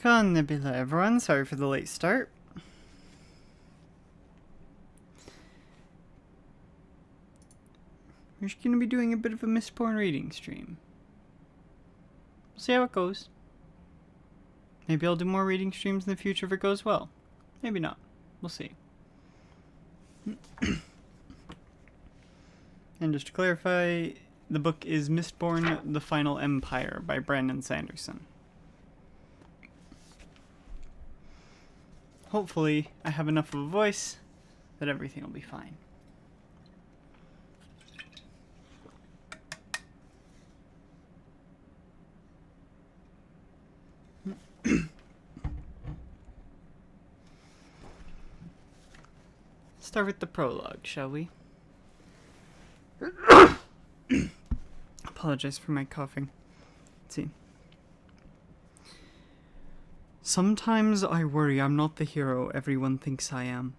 Con Nebula, everyone. Sorry for the late start. We're just going to be doing a bit of a Mistborn Reading stream. We'll see how it goes. Maybe I'll do more reading streams in the future if it goes well. Maybe not. We'll see. And just to clarify, the book is Mistborn, The Final Empire by Brandon Sanderson. Hopefully, I have enough of a voice that everything will be fine. Start with the prologue, shall we? Apologize for my coughing. Let's see. Sometimes I worry I'm not the hero everyone thinks I am.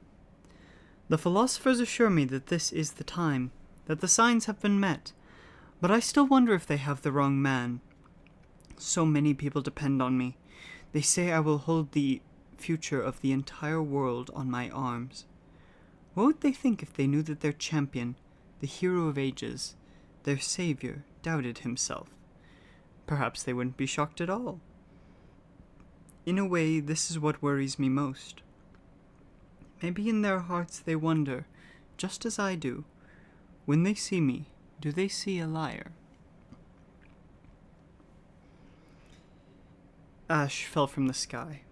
The philosophers assure me that this is the time, that the signs have been met, but I still wonder if they have the wrong man. So many people depend on me. They say I will hold the future of the entire world on my arms. What would they think if they knew that their champion, the hero of ages, their savior, doubted himself? Perhaps they wouldn't be shocked at all. In a way, this is what worries me most. Maybe in their hearts they wonder, just as I do, when they see me, do they see a liar? Ash fell from the sky.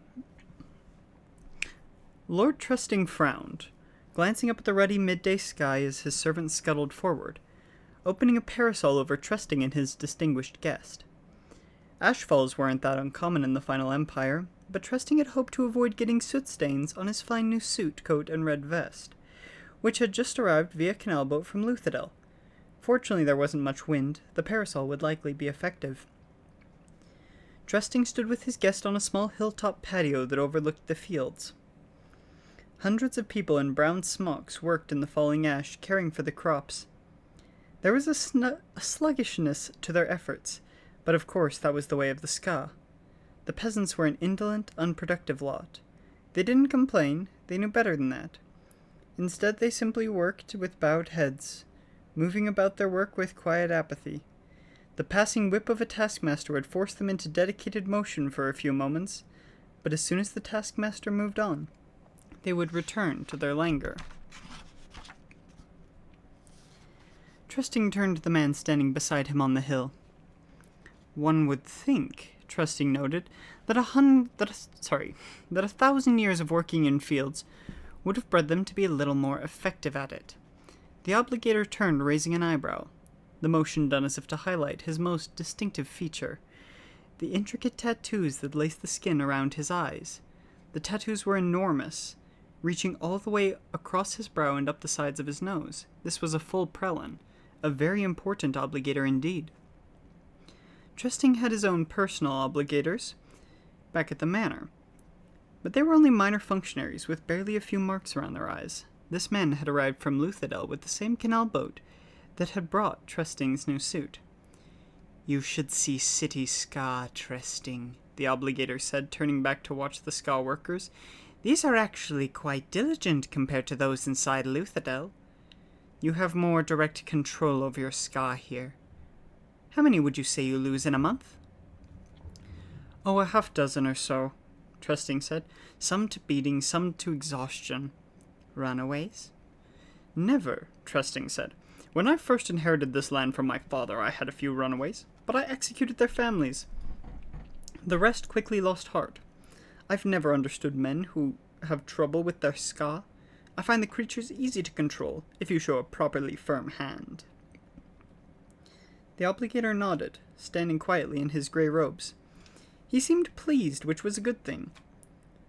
Lord Trusting frowned, glancing up at the ruddy midday sky as his servant scuttled forward, opening a parasol over Trusting and his distinguished guest. Ashfalls weren't that uncommon in the Final Empire, but Trusting had hoped to avoid getting soot stains on his fine new suit, coat, and red vest, which had just arrived via canal boat from Luthadel. Fortunately, there wasn't much wind. The parasol would likely be effective. Trusting stood with his guest on a small hilltop patio that overlooked the fields. Hundreds of people in brown smocks worked in the falling ash, caring for the crops. There was a sluggishness to their efforts, but of course that was the way of the Ska. The peasants were an indolent, unproductive lot. They didn't complain, they knew better than that. Instead, they simply worked with bowed heads, moving about their work with quiet apathy. The passing whip of a taskmaster would force them into dedicated motion for a few moments, but as soon as the taskmaster moved on, they would return to their languor. Trusting turned to the man standing beside him on the hill. One would think, Trusting noted, that a 1,000 years of working in fields would have bred them to be a little more effective at it. The obligator turned, raising an eyebrow, the motion done as if to highlight his most distinctive feature, the intricate tattoos that laced the skin around his eyes. The tattoos were enormous, reaching all the way across his brow and up the sides of his nose. This was a full prelin, a very important obligator indeed. Trusting had his own personal obligators back at the manor, but they were only minor functionaries with barely a few marks around their eyes. This man had arrived from Luthadel with the same canal boat that had brought Trusting's new suit. "You should see City Ska, Trusting," the obligator said, turning back to watch the Ska workers. "These are actually quite diligent compared to those inside Luthadel. You have more direct control over your Ska here. How many would you say you lose in a month?" "Oh, a half-dozen or so," Trusting said. "Some to beating, some to exhaustion." "Runaways?" "Never," Trusting said. "When I first inherited this land from my father, I had a few runaways, but I executed their families. The rest quickly lost heart. I've never understood men who have trouble with their Ska. I find the creatures easy to control, if you show a properly firm hand." The obligator nodded, standing quietly in his grey robes. He seemed pleased, which was a good thing.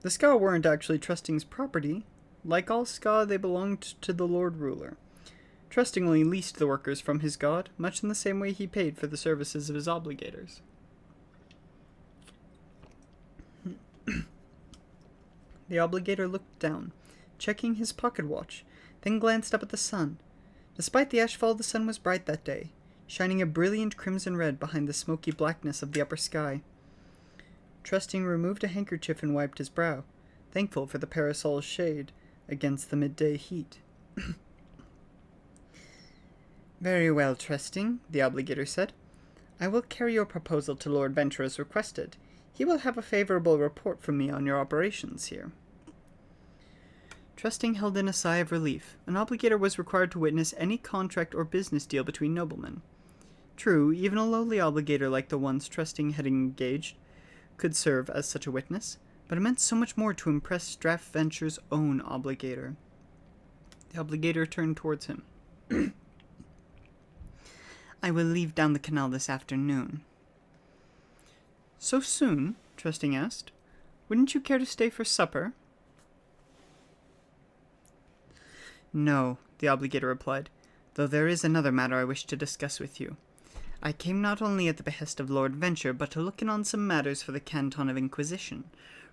The Ska weren't actually Trusting's property. Like all Ska, they belonged to the Lord Ruler. Trusting only leased the workers from his god, much in the same way he paid for the services of his obligators. The obligator looked down, checking his pocket watch, then glanced up at the sun. Despite the ashfall, the sun was bright that day, shining a brilliant crimson red behind the smoky blackness of the upper sky. Trusting removed a handkerchief and wiped his brow, thankful for the parasol's shade against the midday heat. Very well, Trusting, the obligator said. I will carry your proposal to Lord Venture as requested. He will have a favorable report from me on your operations here. Trusting held in a sigh of relief. An obligator was required to witness any contract or business deal between noblemen. True, even a lowly obligator like the ones Trusting had engaged could serve as such a witness, but it meant so much more to impress Straff Venture's own obligator. The obligator turned towards him. I will leave down the canal this afternoon. So soon? Trusting asked. Wouldn't you care to stay for supper? No, the obligator replied, though there is another matter I wish to discuss with you. I came not only at the behest of Lord Venture, but to look in on some matters for the Canton of Inquisition.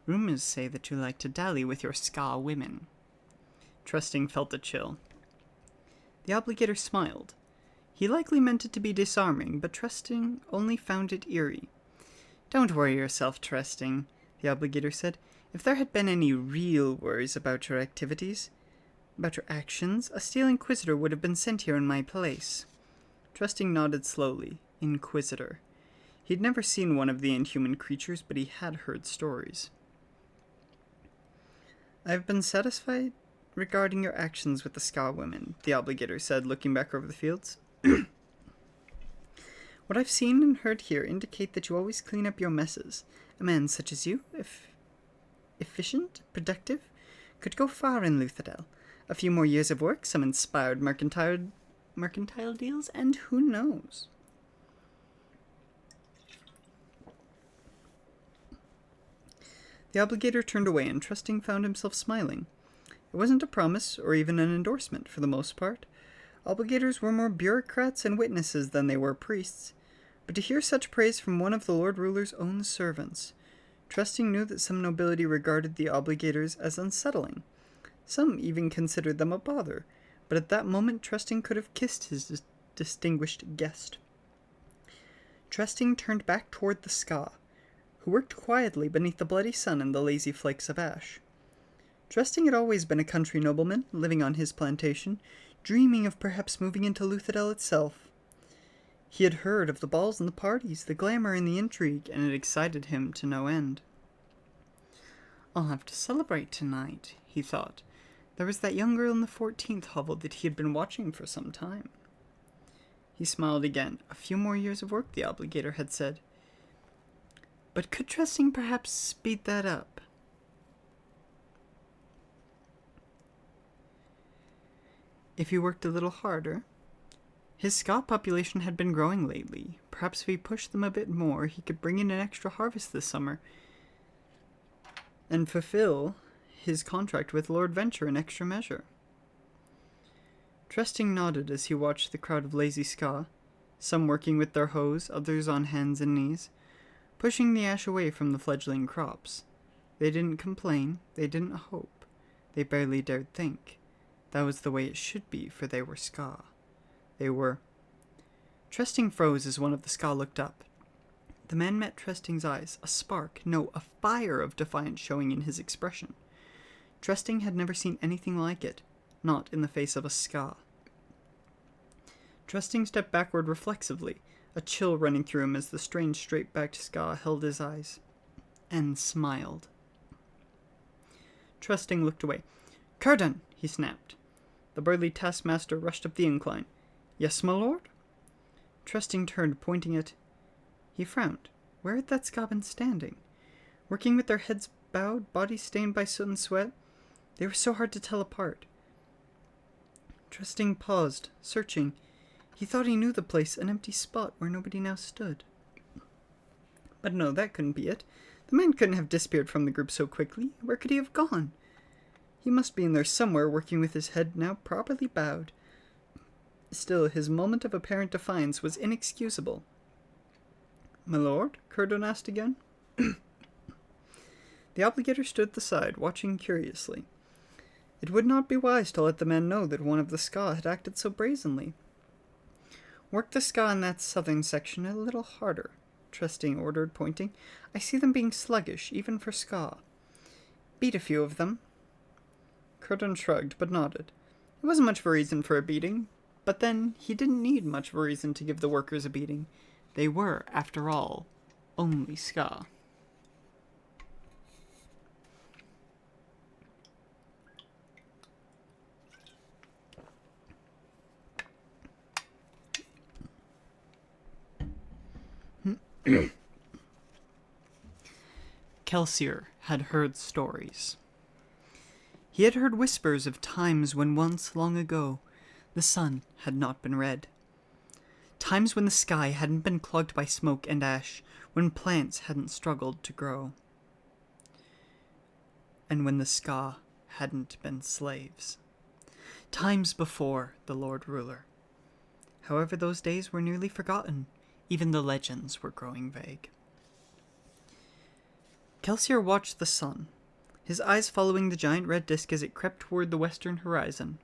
Rumors say that you like to dally with your Ska women. Trusting felt a chill. The obligator smiled. He likely meant it to be disarming, but Trusting only found it eerie. Don't worry yourself, Trusting, the obligator said. If there had been any real worries about your activities, about your actions, a Steel Inquisitor would have been sent here in my place. Trusting nodded slowly. Inquisitor. He'd never seen one of the inhuman creatures, but he had heard stories. I've been satisfied regarding your actions with the Ska women, the obligator said, looking back over the fields. What I've seen and heard here indicate that you always clean up your messes. A man such as you, efficient, productive, could go far in Luthadel. A few more years of work, some inspired mercantile deals, and who knows? The obligator turned away, and Trusting found himself smiling. It wasn't a promise, or even an endorsement, for the most part. Obligators were more bureaucrats and witnesses than they were priests. But to hear such praise from one of the Lord Ruler's own servants, Trusting knew that some nobility regarded the obligators as unsettling. Some even considered them a bother, but at that moment Trusting could have kissed his distinguished guest. Trusting turned back toward the Ska, who worked quietly beneath the bloody sun and the lazy flakes of ash. Trusting had always been a country nobleman, living on his plantation, dreaming of perhaps moving into Luthadel itself. He had heard of the balls and the parties, the glamour and the intrigue, and it excited him to no end. I'll have to celebrate tonight, he thought. There was that young girl in the 14th hovel that he had been watching for some time. He smiled again. A few more years of work, the obligator had said. But could Trusting perhaps speed that up? If he worked a little harder. His Ska population had been growing lately. Perhaps if he pushed them a bit more, he could bring in an extra harvest this summer and fulfill his contract with Lord Venture in extra measure. Trusting nodded as he watched the crowd of lazy Ska, some working with their hoes, others on hands and knees, pushing the ash away from the fledgling crops. They didn't complain, they didn't hope, they barely dared think. That was the way it should be, for they were Ska. They were. Trusting froze as one of the Ska looked up. The man met Trusting's eyes, a spark, no, a fire of defiance showing in his expression. Trusting had never seen anything like it, not in the face of a Ska. Trusting stepped backward reflexively, a chill running through him as the strange straight-backed Ska held his eyes, and smiled. Trusting looked away. Cardan, he snapped. The burly taskmaster rushed up the incline. Yes, my lord? Trusting turned, pointing at... He frowned. Where had that Ska been standing? Working with their heads bowed, bodies stained by soot and sweat? They were so hard to tell apart. Trusting paused, searching. He thought he knew the place, an empty spot where nobody now stood. But no, that couldn't be it. The man couldn't have disappeared from the group so quickly. Where could he have gone? He must be in there somewhere, working with his head now properly bowed. Still, his moment of apparent defiance was inexcusable. My lord? Curdon asked again. The obligator stood at the side, watching curiously. It would not be wise to let the man know that one of the Ska had acted so brazenly. Work the Ska in that southern section a little harder, interesting, ordered, pointing. I see them being sluggish, even for Ska. Beat a few of them. Curtin shrugged, but nodded. It wasn't much of a reason for a beating, but then he didn't need much of a reason to give the workers a beating. They were, after all, only Ska. Kelsier had heard stories. He had heard whispers of times when once, long ago, the sun had not been red. Times when the sky hadn't been clogged by smoke and ash, when plants hadn't struggled to grow. And when the Ska hadn't been slaves. Times before the Lord Ruler. However, those days were nearly forgotten. Even the legends were growing vague. Kelsier watched the sun, his eyes following the giant red disk as it crept toward the western horizon.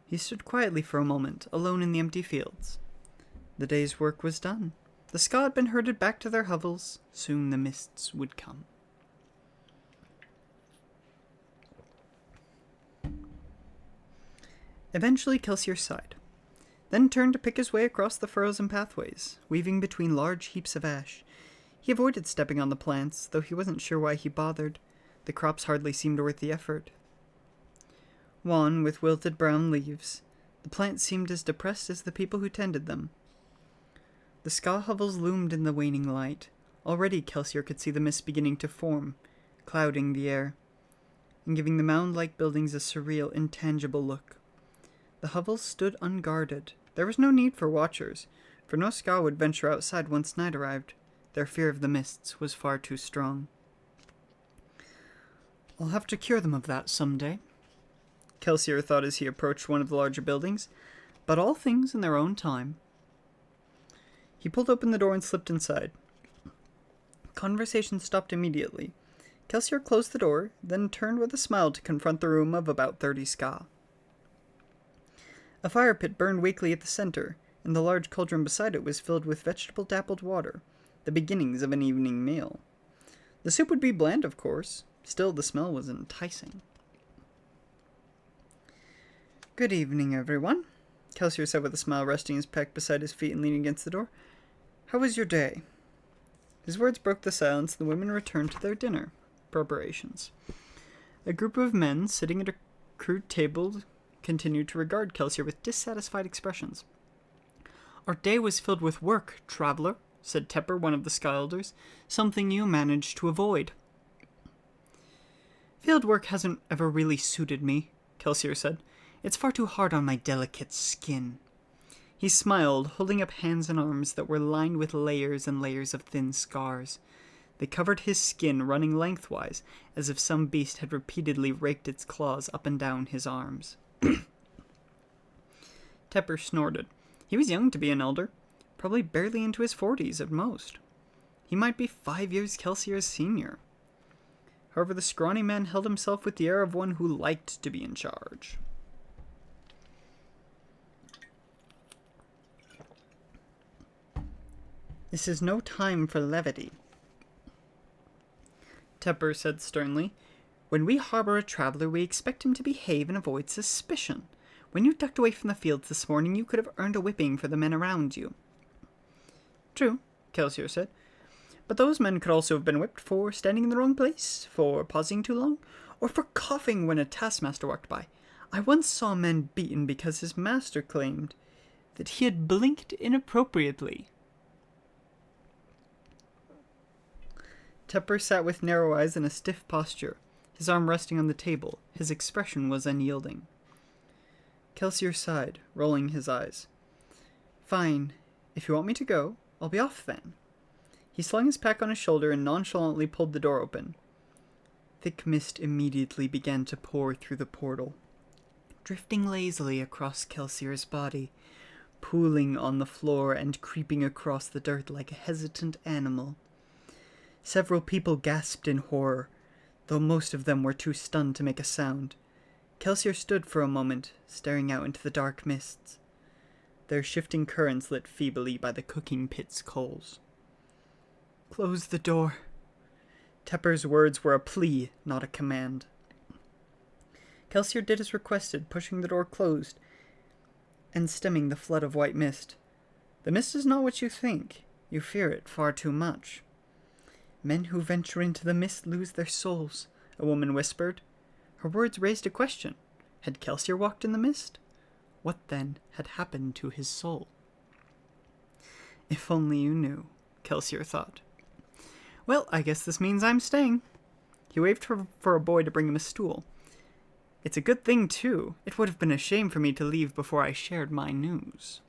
He stood quietly for a moment, alone in the empty fields. The day's work was done. The Ska had been herded back to their hovels. Soon the mists would come. Eventually Kelsier sighed, then turned to pick his way across the furrows and pathways, weaving between large heaps of ash. He avoided stepping on the plants, though he wasn't sure why he bothered. The crops hardly seemed worth the effort. Wan with wilted brown leaves, the plants seemed as depressed as the people who tended them. The Ska hovels loomed in the waning light. Already Kelsier could see the mist beginning to form, clouding the air, and giving the mound-like buildings a surreal, intangible look. The hovels stood unguarded. There was no need for watchers, for no Ska would venture outside once night arrived. Their fear of the mists was far too strong. I'll have to cure them of that someday, Kelsier thought as he approached one of the larger buildings, but all things in their own time. He pulled open the door and slipped inside. Conversation stopped immediately. Kelsier closed the door, then turned with a smile to confront the room of about 30 Ska. A fire pit burned weakly at the center, and the large cauldron beside it was filled with vegetable-dappled water, the beginnings of an evening meal. The soup would be bland, of course. Still, the smell was enticing. Good evening, everyone, Kelsier said with a smile, resting his pack beside his feet and leaning against the door. How was your day? His words broke the silence, and the women returned to their dinner preparations. A group of men sitting at a crude table continued to regard Kelsier with dissatisfied expressions. Our day was filled with work, traveler, said Tepper, one of the Ska elders, something you managed to avoid. Field work hasn't ever really suited me, Kelsier said. It's far too hard on my delicate skin. He smiled, holding up hands and arms that were lined with layers and layers of thin scars. They covered his skin, running lengthwise, as if some beast had repeatedly raked its claws up and down his arms. Tepper snorted. He was young to be an elder, probably barely into his 40s at most. He might be 5 years Kelsier's senior. However, the scrawny man held himself with the air of one who liked to be in charge. This is no time for levity, Tepper said sternly. When we harbor a traveler, we expect him to behave and avoid suspicion. When you ducked away from the fields this morning, you could have earned a whipping for the men around you. True, Kelsier said. But those men could also have been whipped for standing in the wrong place, for pausing too long, or for coughing when a taskmaster walked by. I once saw a man beaten because his master claimed that he had blinked inappropriately. Tepper sat with narrow eyes and a stiff posture, his arm resting on the table. His expression was unyielding. Kelsier sighed, rolling his eyes. Fine. If you want me to go, I'll be off then. He slung his pack on his shoulder and nonchalantly pulled the door open. Thick mist immediately began to pour through the portal, drifting lazily across Kelsier's body, pooling on the floor and creeping across the dirt like a hesitant animal. Several people gasped in horror, though most of them were too stunned to make a sound. Kelsier stood for a moment, staring out into the dark mists, their shifting currents lit feebly by the cooking pit's coals. Close the door. Tepper's words were a plea, not a command. Kelsier did as requested, pushing the door closed and stemming the flood of white mist. The mist is not what you think. You fear it far too much. Men who venture into the mist lose their souls, a woman whispered. Her words raised a question. Had Kelsier walked in the mist? What, then, had happened to his soul? If only you knew, Kelsier thought. Well, I guess this means I'm staying. He waved for a boy to bring him a stool. It's a good thing, too. It would have been a shame for me to leave before I shared my news.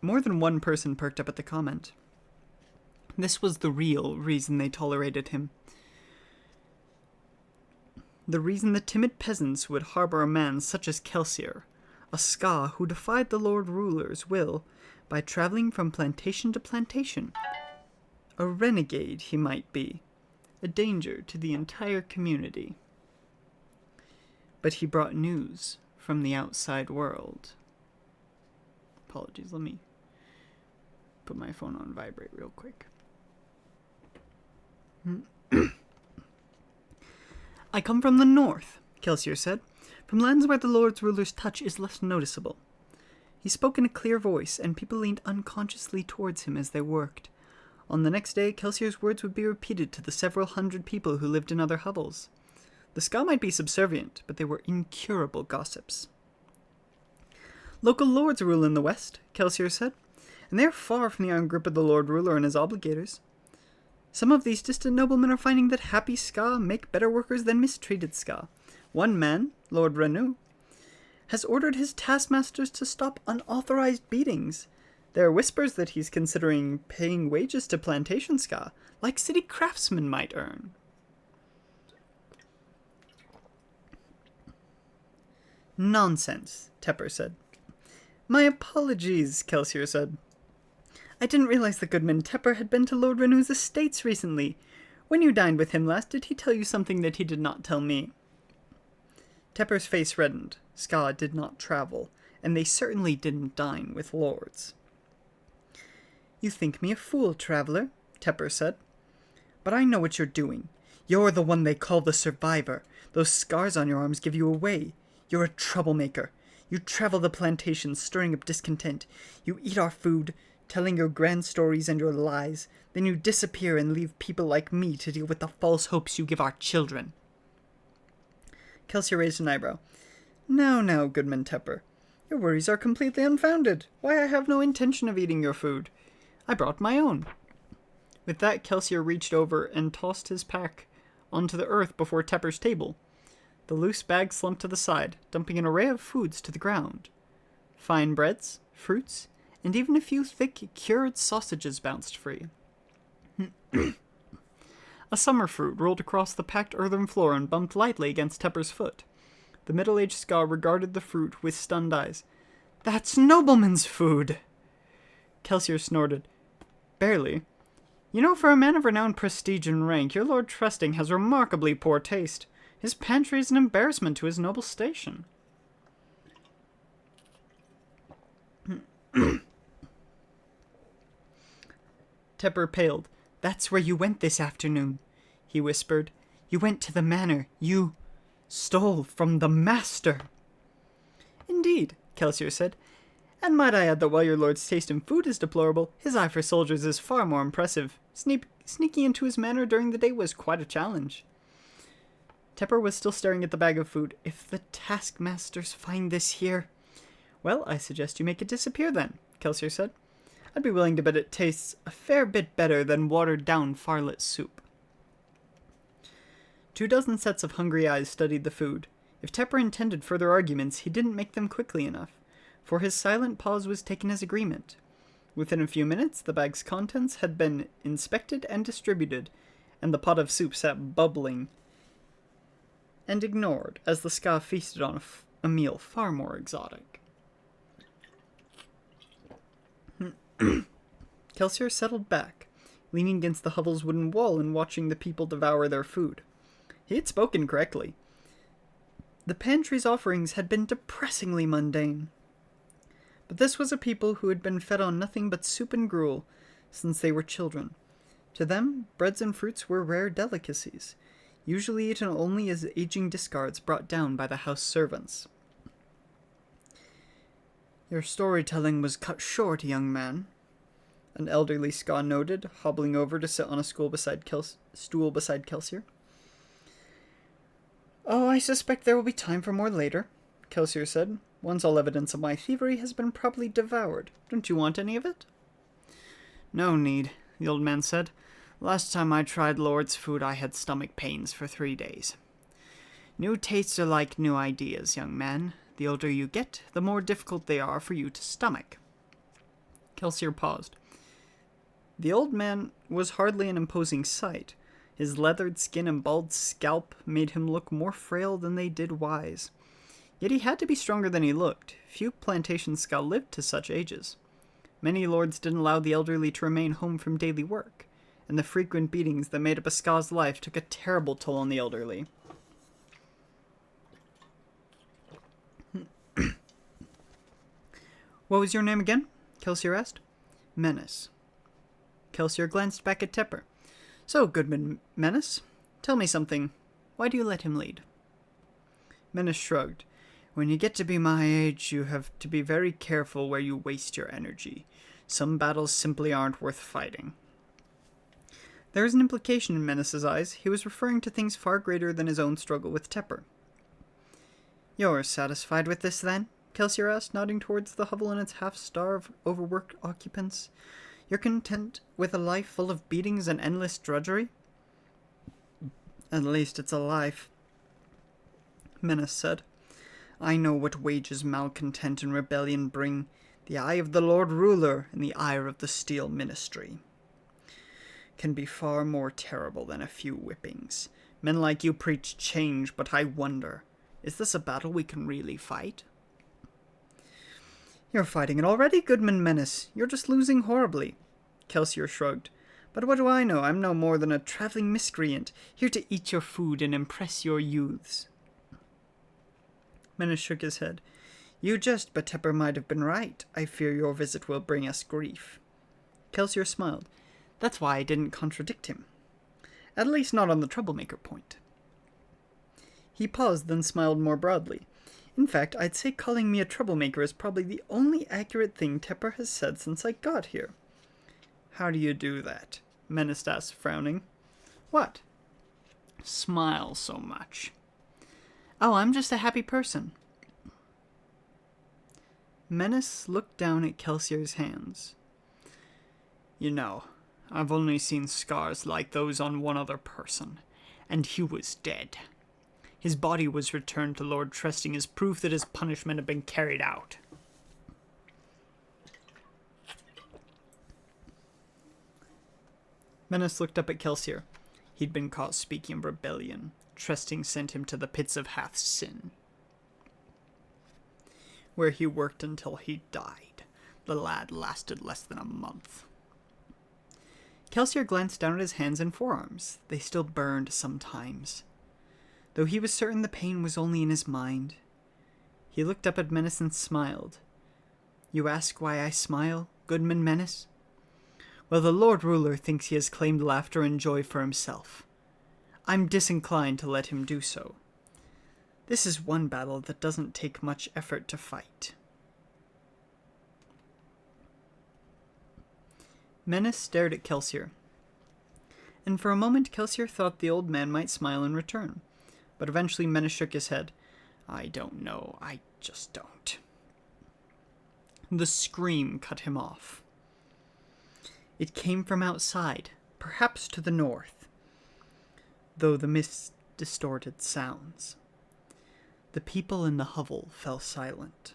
More than one person perked up at the comment. This was the real reason they tolerated him. The reason the timid peasants would harbor a man such as Kelsier, a Ska who defied the Lord Ruler's will by traveling from plantation to plantation. A renegade, he might be, a danger to the entire community. But he brought news from the outside world. Apologies, let me put my phone on vibrate real quick. I come from the north, Kelsier said, from lands where the Lord Ruler's touch is less noticeable. He spoke in a clear voice, and people leaned unconsciously towards him as they worked. On the next day, Kelsier's words would be repeated to the several hundred people who lived in other hovels. The Ska might be subservient, but they were incurable gossips. Local lords rule in the west, Kelsier said, and they are far from the iron grip of the Lord Ruler and his obligators. Some of these distant noblemen are finding that happy Ska make better workers than mistreated Ska. One man, Lord Renu, has ordered his taskmasters to stop unauthorized beatings. There are whispers that he's considering paying wages to plantation Ska, like city craftsmen might earn. Nonsense, Tepper said. My apologies, Kelsier said. I didn't realize that Goodman Tepper had been to Lord Renu's estates recently. When you dined with him last, did he tell you something that he did not tell me? Tepper's face reddened. Ska did not travel, and they certainly didn't dine with lords. You think me a fool, traveler, Tepper said. But I know what you're doing. You're the one they call the survivor. Those scars on your arms give you away. You're a troublemaker. You travel the plantations, stirring up discontent. You eat our food, telling your grand stories and your lies. Then you disappear and leave people like me to deal with the false hopes you give our children. Kelsier raised an eyebrow. Now, Goodman Tepper. Your worries are completely unfounded. Why, I have no intention of eating your food. I brought my own. With that, Kelsier reached over and tossed his pack onto the earth before Tepper's table. The loose bag slumped to the side, dumping an array of foods to the ground. Fine breads, fruits, and even a few thick, cured sausages bounced free. A summer fruit rolled across the packed earthen floor and bumped lightly against Tepper's foot. The middle-aged Ska regarded the fruit with stunned eyes. That's nobleman's food! Kelsier snorted. Barely. You know, for a man of renowned prestige and rank, your Lord Trusting has remarkably poor taste. His pantry is an embarrassment to his noble station. Tepper paled. That's where you went this afternoon, he whispered. You went to the manor. You stole from the master. Indeed, Kelsier said. And might I add that while your lord's taste in food is deplorable, his eye for soldiers is far more impressive. Sneaking into his manor during the day was quite a challenge. Tepper was still staring at the bag of food. If the taskmasters find this here... Well, I suggest you make it disappear then, Kelsier said. I'd be willing to bet it tastes a fair bit better than watered-down farlet soup. 24 sets of hungry eyes studied the food. If Tepper intended further arguments, he didn't make them quickly enough, for his silent pause was taken as agreement. Within a few minutes, the bag's contents had been inspected and distributed, and the pot of soup sat bubbling and ignored as the Ska feasted on a meal far more exotic. Kelsier settled back, leaning against the hovel's wooden wall and watching the people devour their food. He had spoken correctly. The pantry's offerings had been depressingly mundane. But this was a people who had been fed on nothing but soup and gruel, since they were children. To them, breads and fruits were rare delicacies, usually eaten only as aging discards brought down by the house servants. "Your storytelling was cut short, young man," an elderly Ska noted, hobbling over to sit on a stool beside Kelsier. "Oh, I suspect there will be time for more later," Kelsier said. "Once all evidence of my thievery has been properly devoured. Don't you want any of it?" "No need," the old man said. "Last time I tried Lord's food I had stomach pains for 3 days. New tastes are like new ideas, young man. The older you get, the more difficult they are for you to stomach." Kelsier paused. The old man was hardly an imposing sight. His leathered skin and bald scalp made him look more frail than they did wise. Yet he had to be stronger than he looked. Few plantation Ska lived to such ages. Many lords didn't allow the elderly to remain home from daily work, and the frequent beatings that made up a Ska's life took a terrible toll on the elderly. "What was your name again?" Kelsier asked. "Menace." Kelsier glanced back at Tepper. "So, Goodman Menace, tell me something. Why do you let him lead?" Menace shrugged. "When you get to be my age, you have to be very careful where you waste your energy. Some battles simply aren't worth fighting." There was an implication in Menace's eyes. He was referring to things far greater than his own struggle with Tepper. "You're satisfied with this, then?" Kelsier asked, nodding towards the hovel and its half-starved, overworked occupants. "You're content with a life full of beatings and endless drudgery?" "At least it's a life," Menace said. "I know what wages malcontent and rebellion bring. The eye of the Lord Ruler and the ire of the Steel Ministry can be far more terrible than a few whippings. Men like you preach change, but I wonder, is this a battle we can really fight?" "You're fighting it already, Goodman Menace. You're just losing horribly." Kelsier shrugged. "But what do I know? I'm no more than a traveling miscreant, here to eat your food and impress your youths." Menace shook his head. "You jest, but Tepper might have been right. I fear your visit will bring us grief." Kelsier smiled. "That's why I didn't contradict him. At least not on the troublemaker point." He paused, then smiled more broadly. "In fact, I'd say calling me a troublemaker is probably the only accurate thing Tepper has said since I got here." "How do you do that?" Menace asked, frowning. "What?" "Smile so much." "Oh, I'm just a happy person." Menace looked down at Kelsier's hands. "You know, I've only seen scars like those on one other person, and he was dead. His body was returned to Lord Tresting as proof that his punishment had been carried out." Menace looked up at Kelsier. He'd been caught speaking of rebellion. Tresting sent him to the pits of Hath-Sin, where he worked until he died. The lad lasted less than a month. Kelsier glanced down at his hands and forearms. They still burned sometimes, though he was certain the pain was only in his mind. He looked up at Menace and smiled. "You ask why I smile, Goodman Menace? Well, the Lord Ruler thinks he has claimed laughter and joy for himself. I'm disinclined to let him do so. This is one battle that doesn't take much effort to fight." Menace stared at Kelsier, and for a moment Kelsier thought the old man might smile in return. But eventually Menace shook his head. "I don't know. I just don't." The scream cut him off. It came from outside, perhaps to the north, though the mist distorted sounds. The people in the hovel fell silent,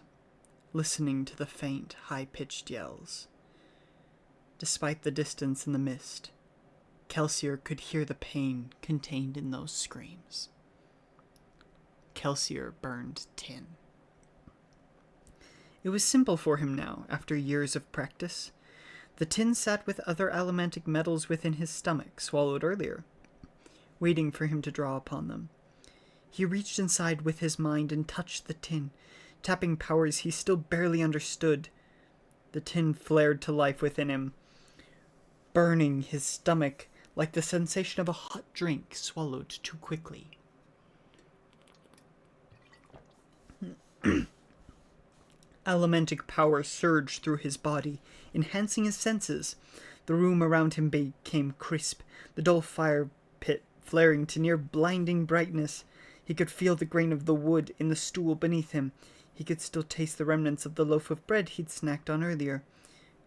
listening to the faint, high-pitched yells. Despite the distance and the mist, Kelsier could hear the pain contained in those screams. Kelsier burned tin. It was simple for him now, after years of practice. The tin sat with other allomantic metals within his stomach, swallowed earlier, waiting for him to draw upon them. He reached inside with his mind and touched the tin, tapping powers he still barely understood. The tin flared to life within him, burning his stomach like the sensation of a hot drink swallowed too quickly. Elementic power surged through his body, enhancing his senses. The room around him became crisp, the dull fire pit flaring to near blinding brightness. He could feel the grain of the wood in the stool beneath him. He could still taste the remnants of the loaf of bread he'd snacked on earlier.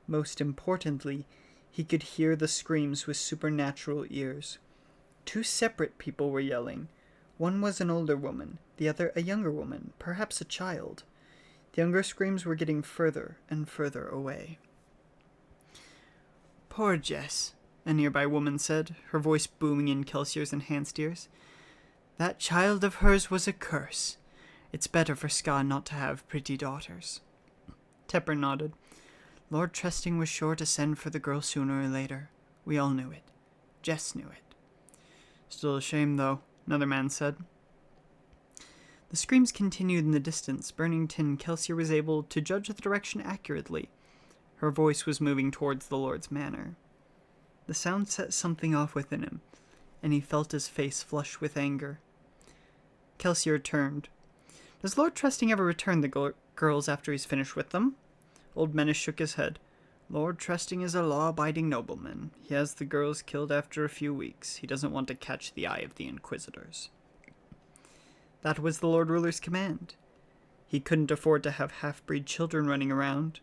Most importantly, he could hear the screams with supernatural ears. 2 separate people were yelling. One was an older woman, the other a younger woman, perhaps a child. The younger screams were getting further and further away. "Poor Jess," a nearby woman said, her voice booming in Kelsier's enhanced ears. "That child of hers was a curse. It's better for Ska not to have pretty daughters." Tepper nodded. "Lord Trusting was sure to send for the girl sooner or later. We all knew it. Jess knew it." "Still a shame, though," another man said. The screams continued in the distance. Burnington Kelsier was able to judge the direction accurately. Her voice was moving towards the Lord's manor. The sound set something off within him, and he felt his face flush with anger. Kelsier turned. "Does Lord Trusting ever return the girls after he's finished with them?" Old Menace shook his head. "Lord Trusting is a law-abiding nobleman. He has the girls killed after a few weeks. He doesn't want to catch the eye of the Inquisitors." That was the Lord Ruler's command. He couldn't afford to have half-breed children running around,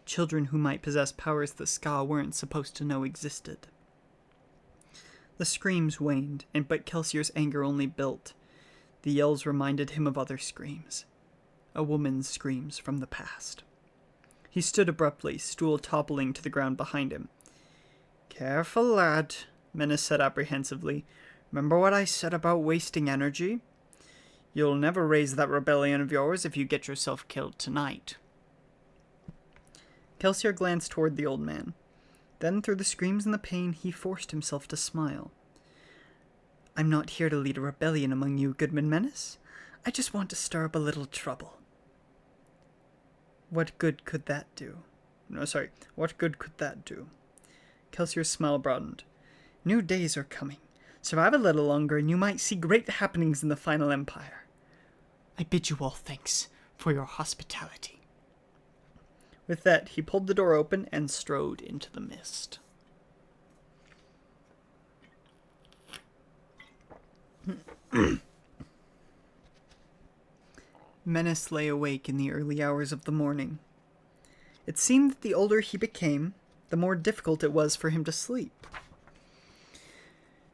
children who might possess powers the Ska weren't supposed to know existed. The screams waned, but Kelsier's anger only built. The yells reminded him of other screams. A woman's screams from the past. He stood abruptly, stool toppling to the ground behind him. "Careful, lad," Menace said apprehensively. "Remember what I said about wasting energy? You'll never raise that rebellion of yours if you get yourself killed tonight." Kelsier glanced toward the old man. Then, through the screams and the pain, he forced himself to smile. "I'm not here to lead a rebellion among you, Goodman Menace. I just want to stir up a little trouble." What good could that do? What good could that do? Kelsier's smile broadened. "New days are coming. Survive a little longer, and you might see great happenings in the final empire. I bid you all thanks for your hospitality." With that, he pulled the door open and strode into the mist. Menace lay awake in the early hours of the morning. It seemed that the older he became, the more difficult it was for him to sleep.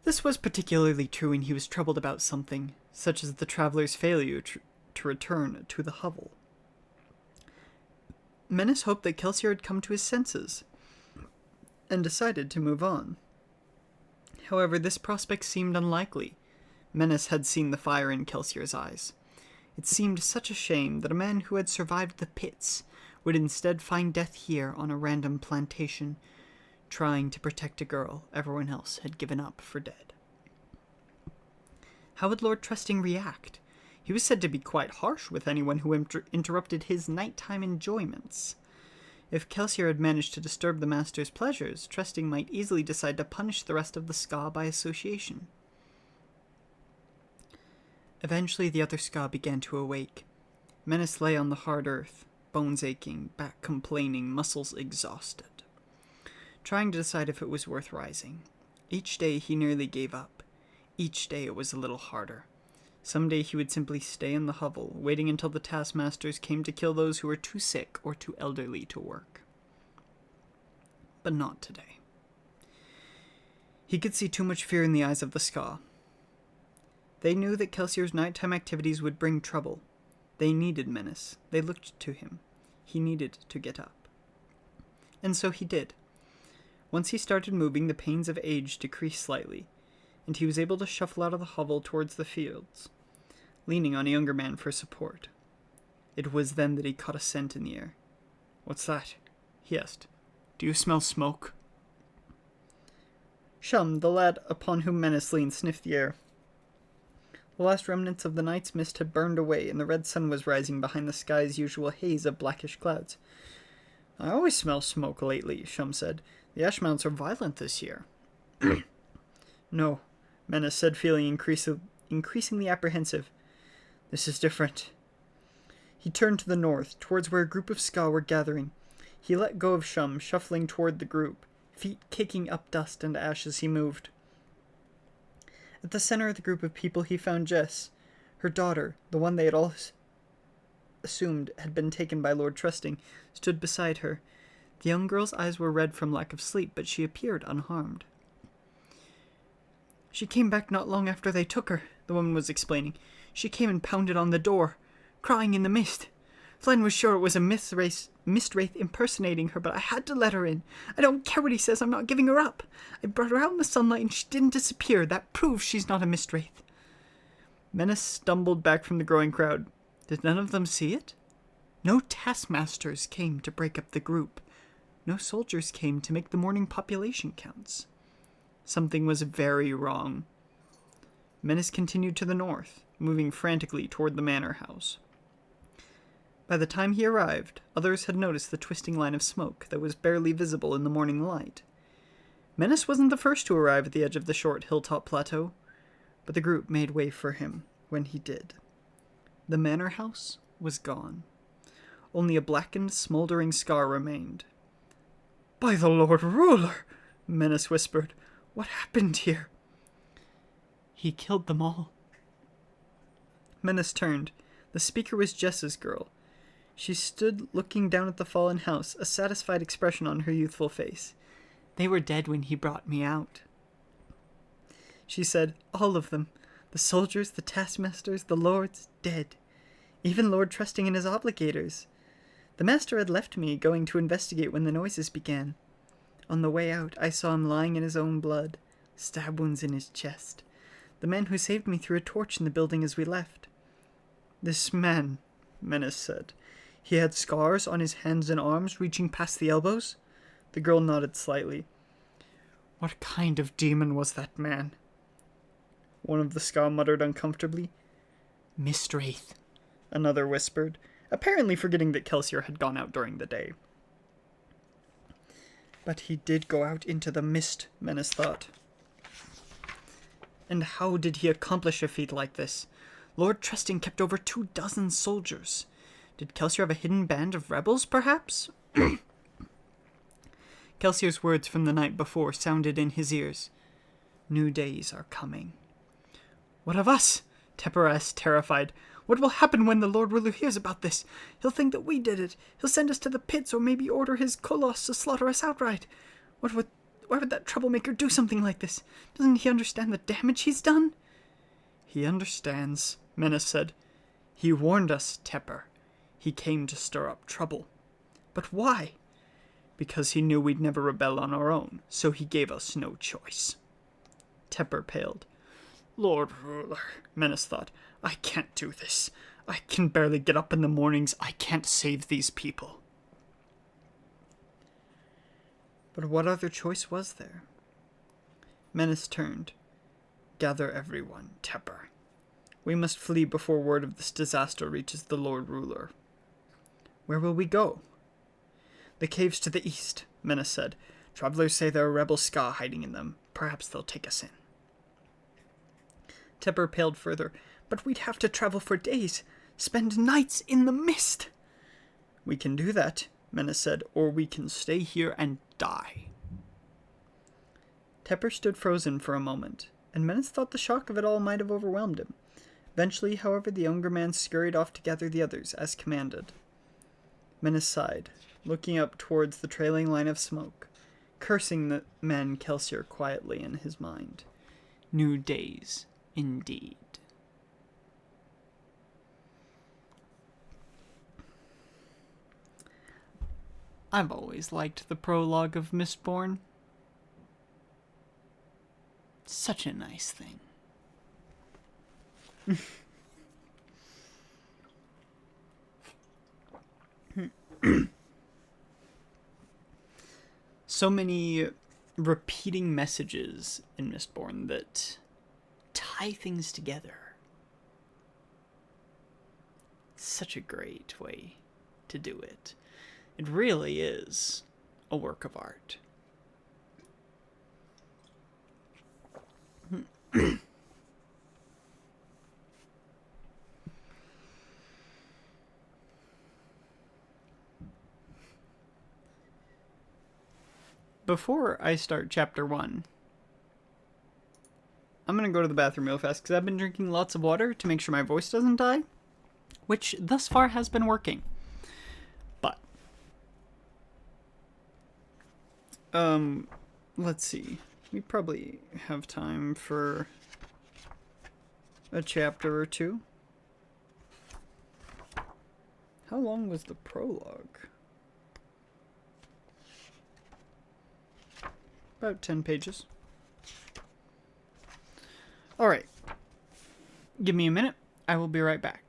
This was particularly true when he was troubled about something, such as the traveler's failure to return to the hovel. Menace hoped that Kelsier had come to his senses, and decided to move on. However, this prospect seemed unlikely. Menace had seen the fire in Kelsier's eyes. It seemed such a shame that a man who had survived the pits would instead find death here on a random plantation, trying to protect a girl everyone else had given up for dead. How would Lord Trusting react? He was said to be quite harsh with anyone who interrupted his nighttime enjoyments. If Kelsier had managed to disturb the master's pleasures, Trusting might easily decide to punish the rest of the Ska by association. Eventually the other Ska began to awake. Menace lay on the hard earth, bones aching, back complaining, muscles exhausted, trying to decide if it was worth rising. Each day he nearly gave up. Each day it was a little harder. Some day he would simply stay in the hovel, waiting until the taskmasters came to kill those who were too sick or too elderly to work. But not today. He could see too much fear in the eyes of the Ska. They knew that Kelsier's nighttime activities would bring trouble. They needed Menace. They looked to him. He needed to get up. And so he did. Once he started moving, the pains of age decreased slightly, and he was able to shuffle out of the hovel towards the fields, leaning on a younger man for support. It was then that he caught a scent in the air. "What's that?" he asked. "Do you smell smoke?" Shum, the lad upon whom Menace leaned, sniffed the air. The last remnants of the night's mist had burned away, and the red sun was rising behind the sky's usual haze of blackish clouds. "I always smell smoke lately," Shum said. The Ashmounts are violent this year. No, Menace said, feeling increasingly apprehensive. This is different. He turned to the north, towards where a group of Ska were gathering. He let go of Shum, shuffling toward the group, feet kicking up dust and ash as he moved. At the center of the group of people he found Jess. Her daughter, the one they had all assumed had been taken by Lord Trusting, stood beside her. The young girl's eyes were red from lack of sleep, but she appeared unharmed. She came back not long after they took her, the woman was explaining. She came and pounded on the door, crying in the mist. Flynn was sure it was a mist-wraith impersonating her, but I had to let her in. I don't care what he says, I'm not giving her up. I brought her out in the sunlight and she didn't disappear. That proves she's not a mist-wraith. Menace stumbled back from the growing crowd. Did none of them see it? No taskmasters came to break up the group. No soldiers came to make the morning population counts. Something was very wrong. Menace continued to the north, moving frantically toward the manor house. By the time he arrived, others had noticed the twisting line of smoke that was barely visible in the morning light. Menace wasn't the first to arrive at the edge of the short hilltop plateau, but the group made way for him when he did. The manor house was gone. Only a blackened, smoldering scar remained. "By the Lord Ruler," Menace whispered, "what happened here?" "He killed them all." Menace turned. The speaker was Jess's girl. She stood looking down at the fallen house, a satisfied expression on her youthful face. "They were dead when he brought me out," she said. "All of them. The soldiers, the taskmasters, the lords, dead. Even Lord Trusting and his obligators. The master had left me, going to investigate when the noises began. On the way out, I saw him lying in his own blood, stab wounds in his chest. The man who saved me threw a torch in the building as we left." "This man," Menace said. "He had scars on his hands and arms reaching past the elbows?" The girl nodded slightly. "What kind of demon was that man?" One of the Ska muttered uncomfortably. "Mistwraith," another whispered, apparently forgetting that Kelsier had gone out during the day. But he did go out into the mist, Menace thought. And how did he accomplish a feat like this? Lord Trusting kept over 24 soldiers. Did Kelsier have a hidden band of rebels, perhaps? Kelsier's words from the night before sounded in his ears. "New days are coming." "What of us?" Tepper asked, terrified. "What will happen when the Lord Ruler hears about this? He'll think that we did it. He'll send us to the pits, or maybe order his Koloss to slaughter us outright. Why would that troublemaker do something like this? Doesn't he understand the damage he's done?" "He understands," Menace said. "He warned us, Tepper. He came to stir up trouble. But why? Because he knew we'd never rebel on our own, so he gave us no choice." Tepper paled. "Lord Ruler," Menace thought, "I can't do this. I can barely get up in the mornings. I can't save these people." But what other choice was there? Menace turned. "Gather everyone, Tepper. We must flee before word of this disaster reaches the Lord Ruler." "Where will we go?" "The caves to the east," Menace said. "Travelers say there are rebel Ska hiding in them. Perhaps they'll take us in." Tepper paled further. "But we'd have to travel for days. Spend nights in the mist." "We can do that," Menace said, "or we can stay here and die." Tepper stood frozen for a moment, and Menace thought the shock of it all might have overwhelmed him. Eventually, however, the younger man scurried off to gather the others, as commanded. Menace sighed, looking up towards the trailing line of smoke, cursing the man Kelsier quietly in his mind. New days, indeed. I've always liked the prologue of Mistborn. Such a nice thing. So many repeating messages in Mistborn that tie things together. Such a great way to do it. It really is a work of art. Before I start chapter 1, I'm going to go to the bathroom real fast because I've been drinking lots of water to make sure my voice doesn't die, which thus far has been working. But, let's see. We probably have time for a chapter or two. How long was the prologue? About 10 pages. Alright. Give me a minute. I will be right back.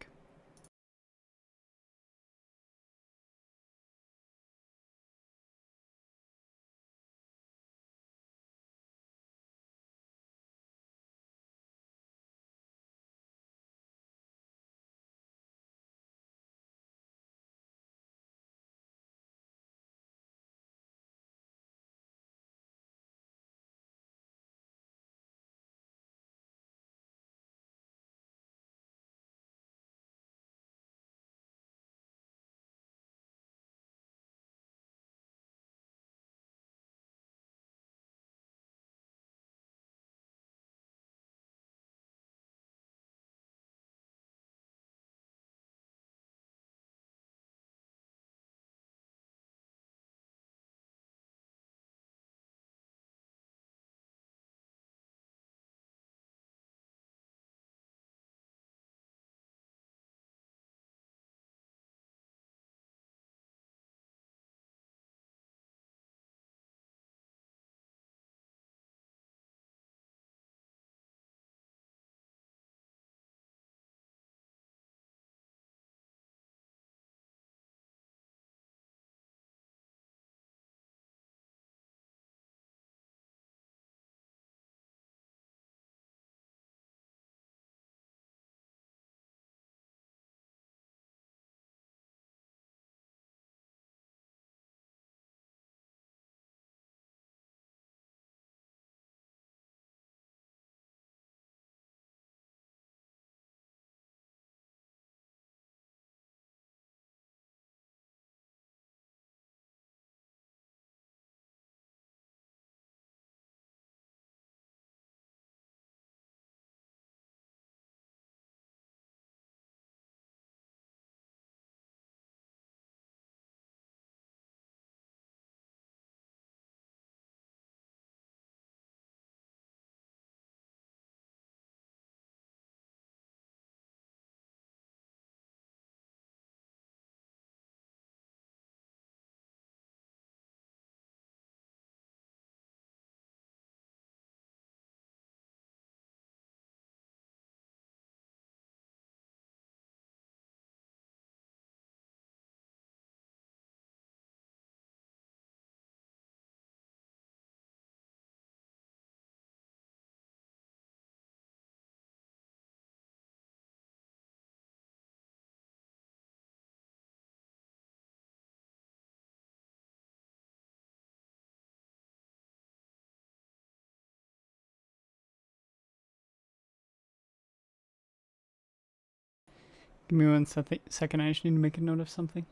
Give me one second. I just need to make a note of something.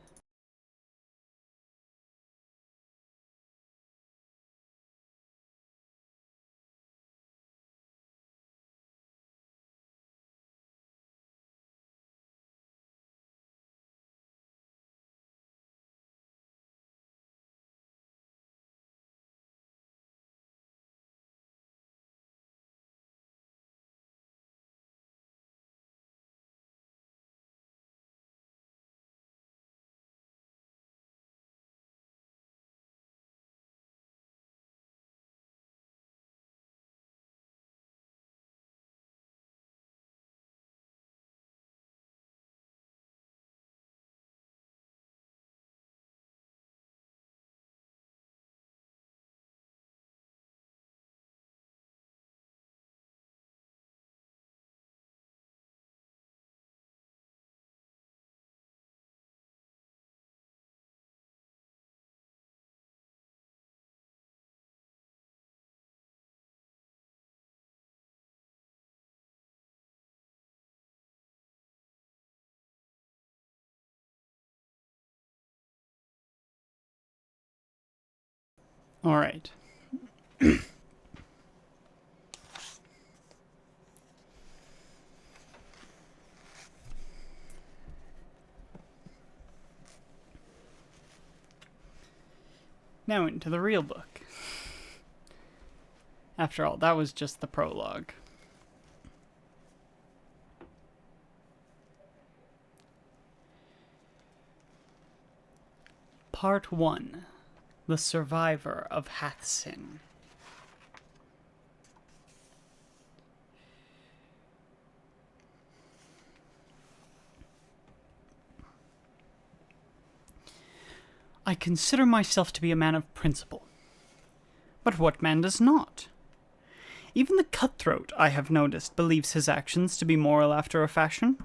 All right. Now into the real book. After all, that was just the prologue. Part 1. The Survivor of Hathsin. I consider myself to be a man of principle. But what man does not? Even the cutthroat, I have noticed, believes his actions to be moral after a fashion.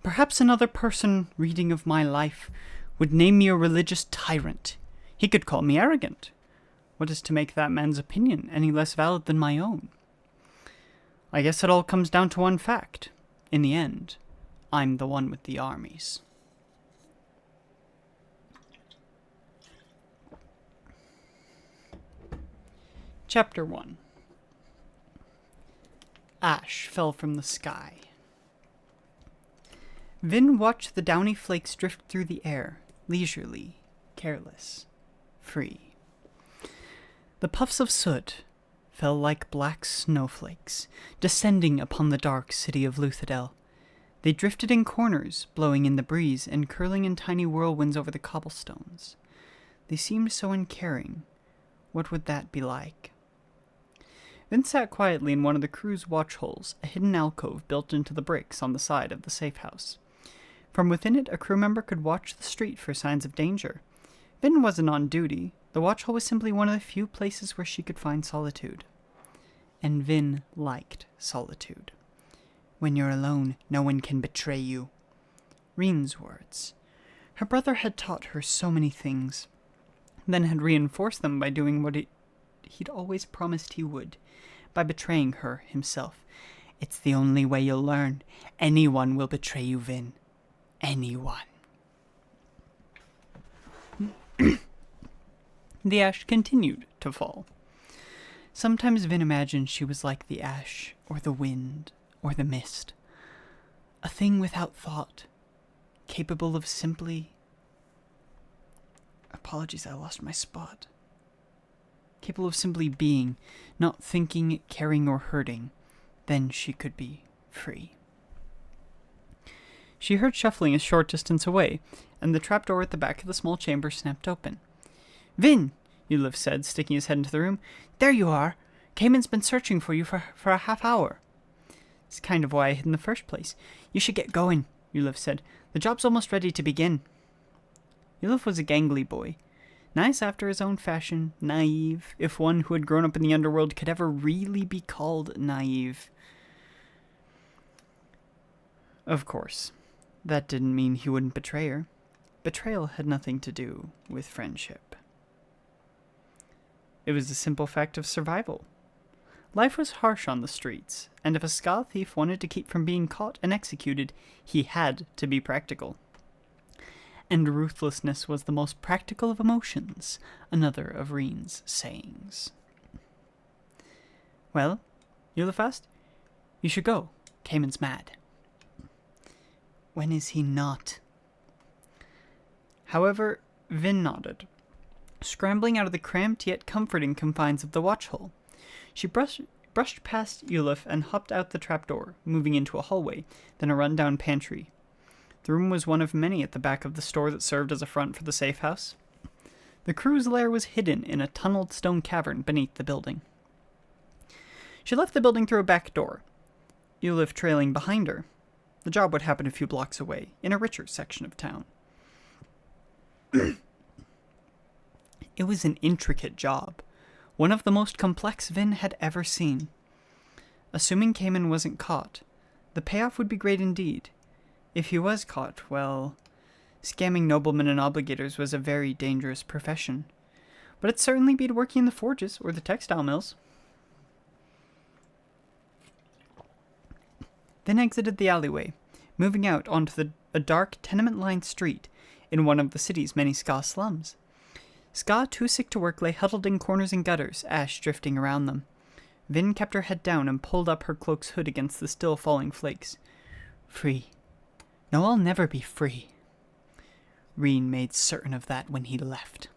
Perhaps another person reading of my life would name me a religious tyrant. He could call me arrogant. What is to make that man's opinion any less valid than my own? I guess it all comes down to one fact. In the end, I'm the one with the armies. Chapter 1. Ash fell from the sky. Vin watched the downy flakes drift through the air, leisurely, careless, free. The puffs of soot fell like black snowflakes, descending upon the dark city of Luthadel. They drifted in corners, blowing in the breeze and curling in tiny whirlwinds over the cobblestones. They seemed so uncaring. What would that be like? Vin sat quietly in one of the crew's watch holes, a hidden alcove built into the bricks on the side of the safe house. From within it, a crew member could watch the street for signs of danger. Vin wasn't on duty. The watch hole was simply one of the few places where she could find solitude. And Vin liked solitude. When you're alone, no one can betray you. Reen's words. Her brother had taught her so many things, then had reinforced them by doing what he'd always promised he would, by betraying her himself. It's the only way you'll learn. Anyone will betray you, Vin. Anyone. The ash continued to fall. Sometimes Vin imagined she was like the ash, or the wind, or the mist. A thing without thought, capable of simply... Apologies, I lost my spot. Capable of simply being, not thinking, caring, or hurting. Then she could be free. She heard shuffling a short distance away, and the trapdoor at the back of the small chamber snapped open. Vin, Ulif said, sticking his head into the room. There you are. Cayman's been searching for you for a half hour. It's kind of why I hid in the first place. You should get going, Ulif said. The job's almost ready to begin. Ulif was a gangly boy. Nice after his own fashion, naive, if one who had grown up in the underworld could ever really be called naive. Of course, that didn't mean he wouldn't betray her. Betrayal had nothing to do with friendship. It was the simple fact of survival. Life was harsh on the streets, and if a ska thief wanted to keep from being caught and executed, he had to be practical. And ruthlessness was the most practical of emotions, another of Reen's sayings. Well, Ulif asked, you should go. Cayman's mad. When is he not? However, Vin nodded, scrambling out of the cramped yet comforting confines of the watch hole. She brushed past Ulif and hopped out the trapdoor, moving into a hallway, then a rundown pantry. The room was one of many at the back of the store that served as a front for the safe house. The crew's lair was hidden in a tunneled stone cavern beneath the building. She left the building through a back door, Ulif trailing behind her. The job would happen a few blocks away, in a richer section of town. It was an intricate job, one of the most complex Vin had ever seen. Assuming Cayman wasn't caught, the payoff would be great indeed. If he was caught, well, scamming noblemen and obligators was a very dangerous profession. But it certainly beat working in the forges or the textile mills. Then exited the alleyway, moving out onto a dark tenement-lined street in one of the city's many ska slums. Ska, too sick to work, lay huddled in corners and gutters, ash drifting around them. Vin kept her head down and pulled up her cloak's hood against the still falling flakes. Free. No, I'll never be free. Reen made certain of that when he left.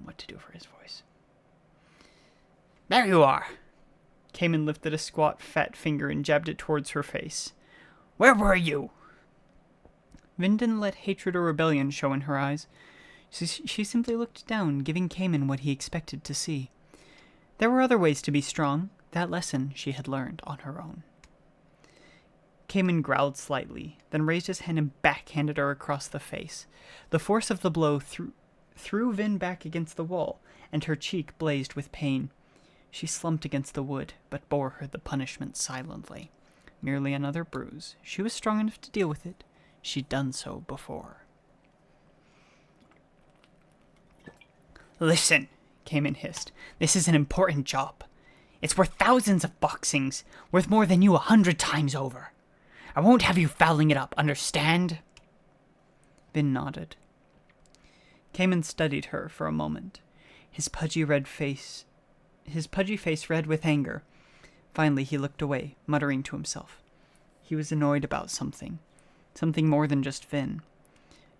What to do for his voice? There you are! Cayman lifted a squat, fat finger and jabbed it towards her face. Where were you? Vin didn't let hatred or rebellion show in her eyes. She simply looked down, giving Cayman what he expected to see. There were other ways to be strong. That lesson she had learned on her own. Cayman growled slightly, then raised his hand and backhanded her across the face. The force of the blow threw Vin back against the wall, and her cheek blazed with pain. She slumped against the wood, but bore her the punishment silently. Merely another bruise. She was strong enough to deal with it. She'd done so before. Listen, Cayman hissed. This is an important job. It's worth thousands of boxings, worth more than you 100 times over. I won't have you fouling it up, understand? Vin nodded. Cayman studied her for a moment, his pudgy face red with anger. Finally he looked away, muttering to himself. He was annoyed about something more than just Vin.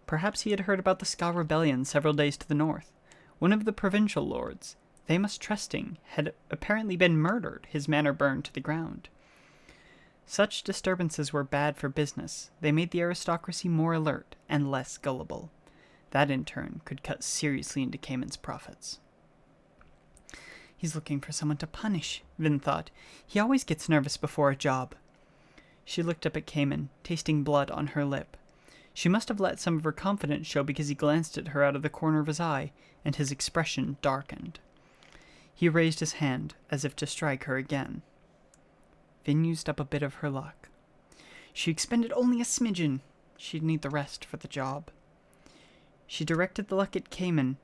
Perhaps he had heard about the Ska rebellion several days to the north. One of the provincial lords, famous trusting, had apparently been murdered, his manor burned to the ground. Such disturbances were bad for business. They made the aristocracy more alert and less gullible. That, in turn, could cut seriously into Cayman's profits. He's looking for someone to punish, Vin thought. He always gets nervous before a job. She looked up at Cayman, tasting blood on her lip. She must have let some of her confidence show because he glanced at her out of the corner of his eye, and his expression darkened. He raised his hand, as if to strike her again. Vin used up a bit of her luck. She expended only a smidgen. She'd need the rest for the job. She directed the luck at Cayman,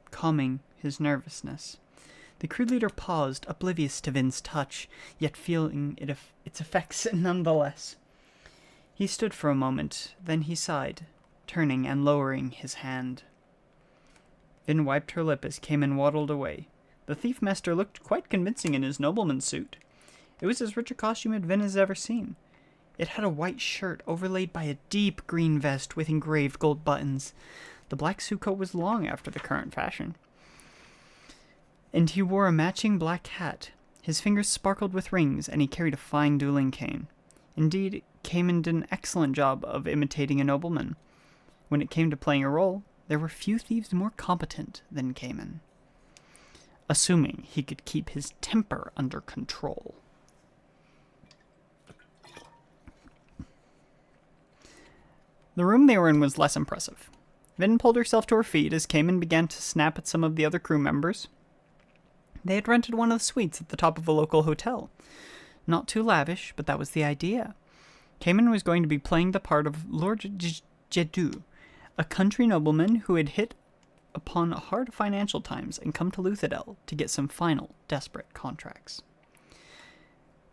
calming his nervousness. The crew leader paused, oblivious to Vin's touch, yet feeling its effects nonetheless. He stood for a moment, then he sighed, turning and lowering his hand. Vin wiped her lip as Cayman waddled away. The thief master looked quite convincing in his nobleman's suit. It was as rich a costume as Vin has ever seen. It had a white shirt overlaid by a deep green vest with engraved gold buttons. The black suit coat was long after the current fashion. And he wore a matching black hat. His fingers sparkled with rings, and he carried a fine dueling cane. Indeed, Cayman did an excellent job of imitating a nobleman. When it came to playing a role, there were few thieves more competent than Cayman. Assuming he could keep his temper under control. The room they were in was less impressive. Vin pulled herself to her feet as Cayman began to snap at some of the other crew members. They had rented one of the suites at the top of a local hotel. Not too lavish, but that was the idea. Cayman was going to be playing the part of Lord Jeddu, a country nobleman who had hit upon hard financial times and come to Luthadel to get some final, desperate contracts.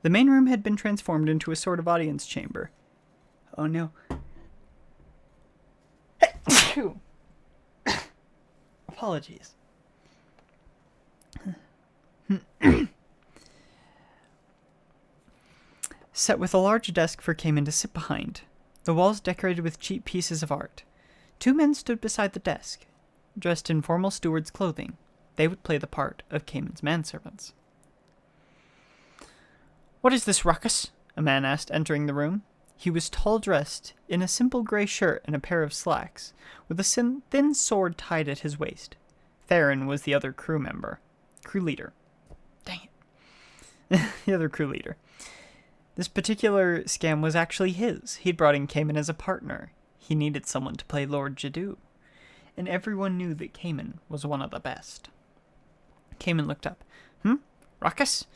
The main room had been transformed into a sort of audience chamber. Oh no. Apologies. Set with a large desk for Cayman to sit behind, the walls decorated with cheap pieces of art. Two men stood beside the desk, dressed in formal steward's clothing. They would play the part of Cayman's manservants. "What is this ruckus?" a man asked, entering the room. He was tall-dressed, in a simple gray shirt and a pair of slacks, with a thin sword tied at his waist. Theron was the other crew leader. Dang it. The other crew leader. This particular scam was actually his. He'd brought in Cayman as a partner. He needed someone to play Lord Jeddu. And everyone knew that Cayman was one of the best. Cayman looked up. Ruckus?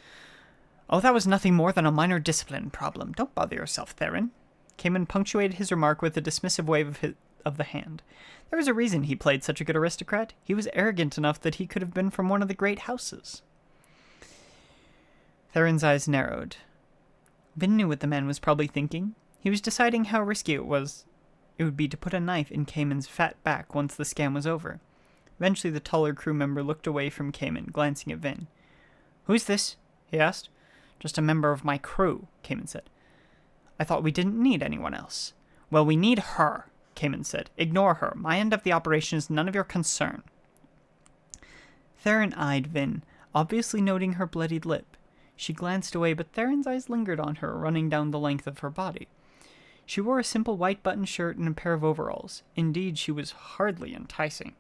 Oh, that was nothing more than a minor discipline problem. Don't bother yourself, Theron. Cayman punctuated his remark with a dismissive wave of the hand. There was a reason he played such a good aristocrat. He was arrogant enough that he could have been from one of the great houses. Theron's eyes narrowed. Vin knew what the man was probably thinking. He was deciding how risky it was it would be to put a knife in Cayman's fat back once the scam was over. Eventually, the taller crew member looked away from Cayman, glancing at Vin. "Who's this?" he asked. "Just a member of my crew," Cayman said. "I thought we didn't need anyone else." "Well, we need her," Cayman said. "Ignore her. My end of the operation is none of your concern." Theron eyed Vin, obviously noting her bloodied lip. She glanced away, but Theron's eyes lingered on her, running down the length of her body. She wore a simple white button shirt and a pair of overalls. Indeed, she was hardly enticing.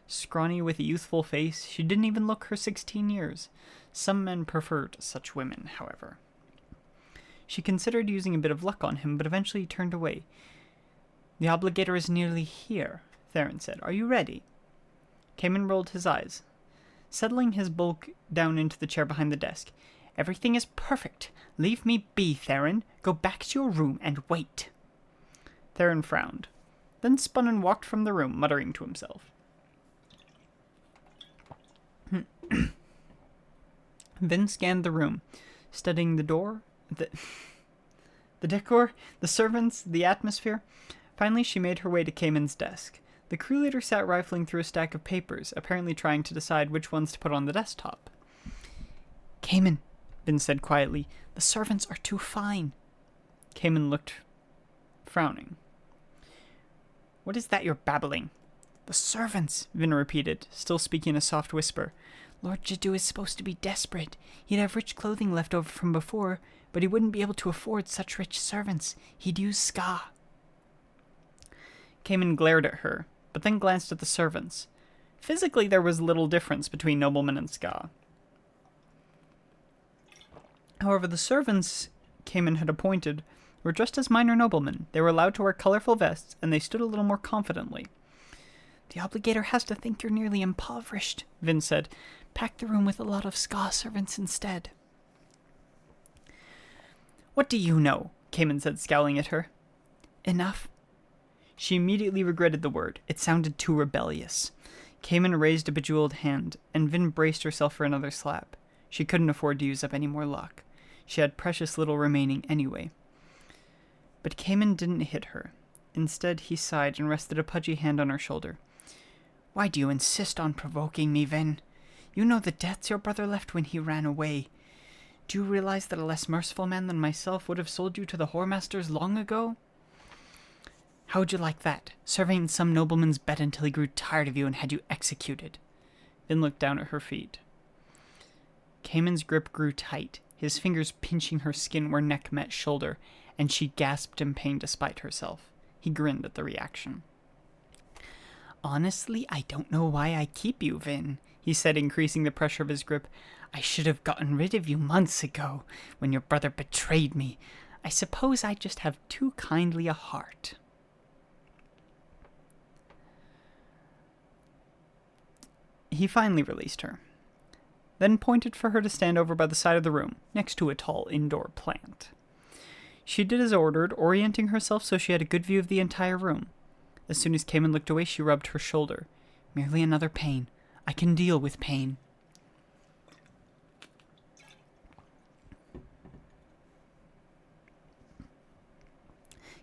Scrawny with a youthful face, she didn't even look her 16 years. Some men preferred such women, however. She considered using a bit of luck on him, but eventually turned away. "The obligator is nearly here," Theron said. "Are you ready?" Cayman rolled his eyes, settling his bulk down into the chair behind the desk. "Everything is perfect. Leave me be, Theron. Go back to your room and wait." Theron frowned, then spun and walked from the room, muttering to himself. Vin scanned the room, studying the door, the decor, the servants, the atmosphere. Finally, she made her way to Cayman's desk. The crew leader sat rifling through a stack of papers, apparently trying to decide which ones to put on the desktop. "Cayman," Vin said quietly, "the servants are too fine." Cayman looked, frowning. "What is that you're babbling?" "The servants," Vin repeated, still speaking in a soft whisper. "Lord Jadoo is supposed to be desperate. He'd have rich clothing left over from before, but he wouldn't be able to afford such rich servants. He'd use Ska." Cayman glared at her, but then glanced at the servants. Physically, there was little difference between noblemen and Ska. However, the servants Cayman had appointed were dressed as minor noblemen. They were allowed to wear colorful vests, and they stood a little more confidently. "The obligator has to think you're nearly impoverished," Vin said. "Pack the room with a lot of Ska servants instead." "What do you know?" Cayman said, scowling at her. "Enough." She immediately regretted the word. It sounded too rebellious. Cayman raised a bejeweled hand, and Vin braced herself for another slap. She couldn't afford to use up any more luck. She had precious little remaining anyway. But Cayman didn't hit her. Instead, he sighed and rested a pudgy hand on her shoulder. "Why do you insist on provoking me, Vin? You know the debts your brother left when he ran away. Do you realize that a less merciful man than myself would have sold you to the whoremasters long ago? How would you like that, serving in some nobleman's bed until he grew tired of you and had you executed?" Vin looked down at her feet. Cayman's grip grew tight, his fingers pinching her skin where neck met shoulder, and she gasped in pain despite herself. He grinned at the reaction. "Honestly, I don't know why I keep you, Vin," he said, increasing the pressure of his grip. "I should have gotten rid of you months ago, when your brother betrayed me. I suppose I just have too kindly a heart." He finally released her, then pointed for her to stand over by the side of the room, next to a tall indoor plant. She did as ordered, orienting herself so she had a good view of the entire room. As soon as Cayman looked away, she rubbed her shoulder. "Merely another pain. I can deal with pain."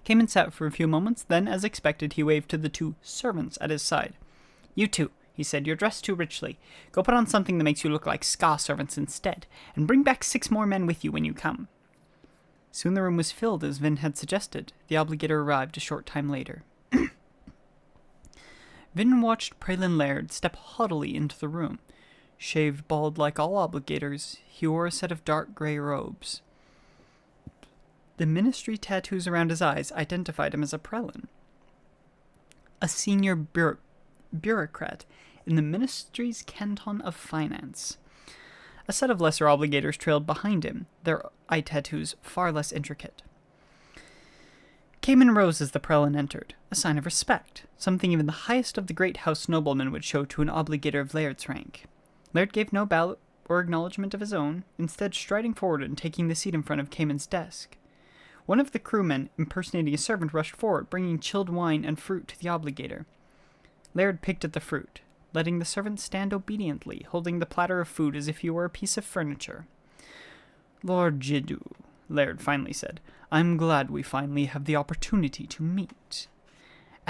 Cayman sat for a few moments, then, as expected, he waved to the two servants at his side. "You two," he said, "you're dressed too richly. Go put on something that makes you look like Ska servants instead, and bring back 6 more men with you when you come." Soon the room was filled, as Vin had suggested. The obligator arrived a short time later. Vin watched Prelin Laird step haughtily into the room. Shaved bald like all obligators, he wore a set of dark grey robes. The ministry tattoos around his eyes identified him as a Prelin, a senior bureaucrat in the ministry's canton of finance. A set of lesser obligators trailed behind him, their eye tattoos far less intricate. Cayman rose as the Prelin entered, a sign of respect, something even the highest of the great house noblemen would show to an obligator of Laird's rank. Laird gave no bow or acknowledgement of his own, instead striding forward and taking the seat in front of Cayman's desk. One of the crewmen, impersonating a servant, rushed forward, bringing chilled wine and fruit to the obligator. Laird picked at the fruit, letting the servant stand obediently, holding the platter of food as if he were a piece of furniture. "Lord Jadoo," Laird finally said, "I'm glad we finally have the opportunity to meet."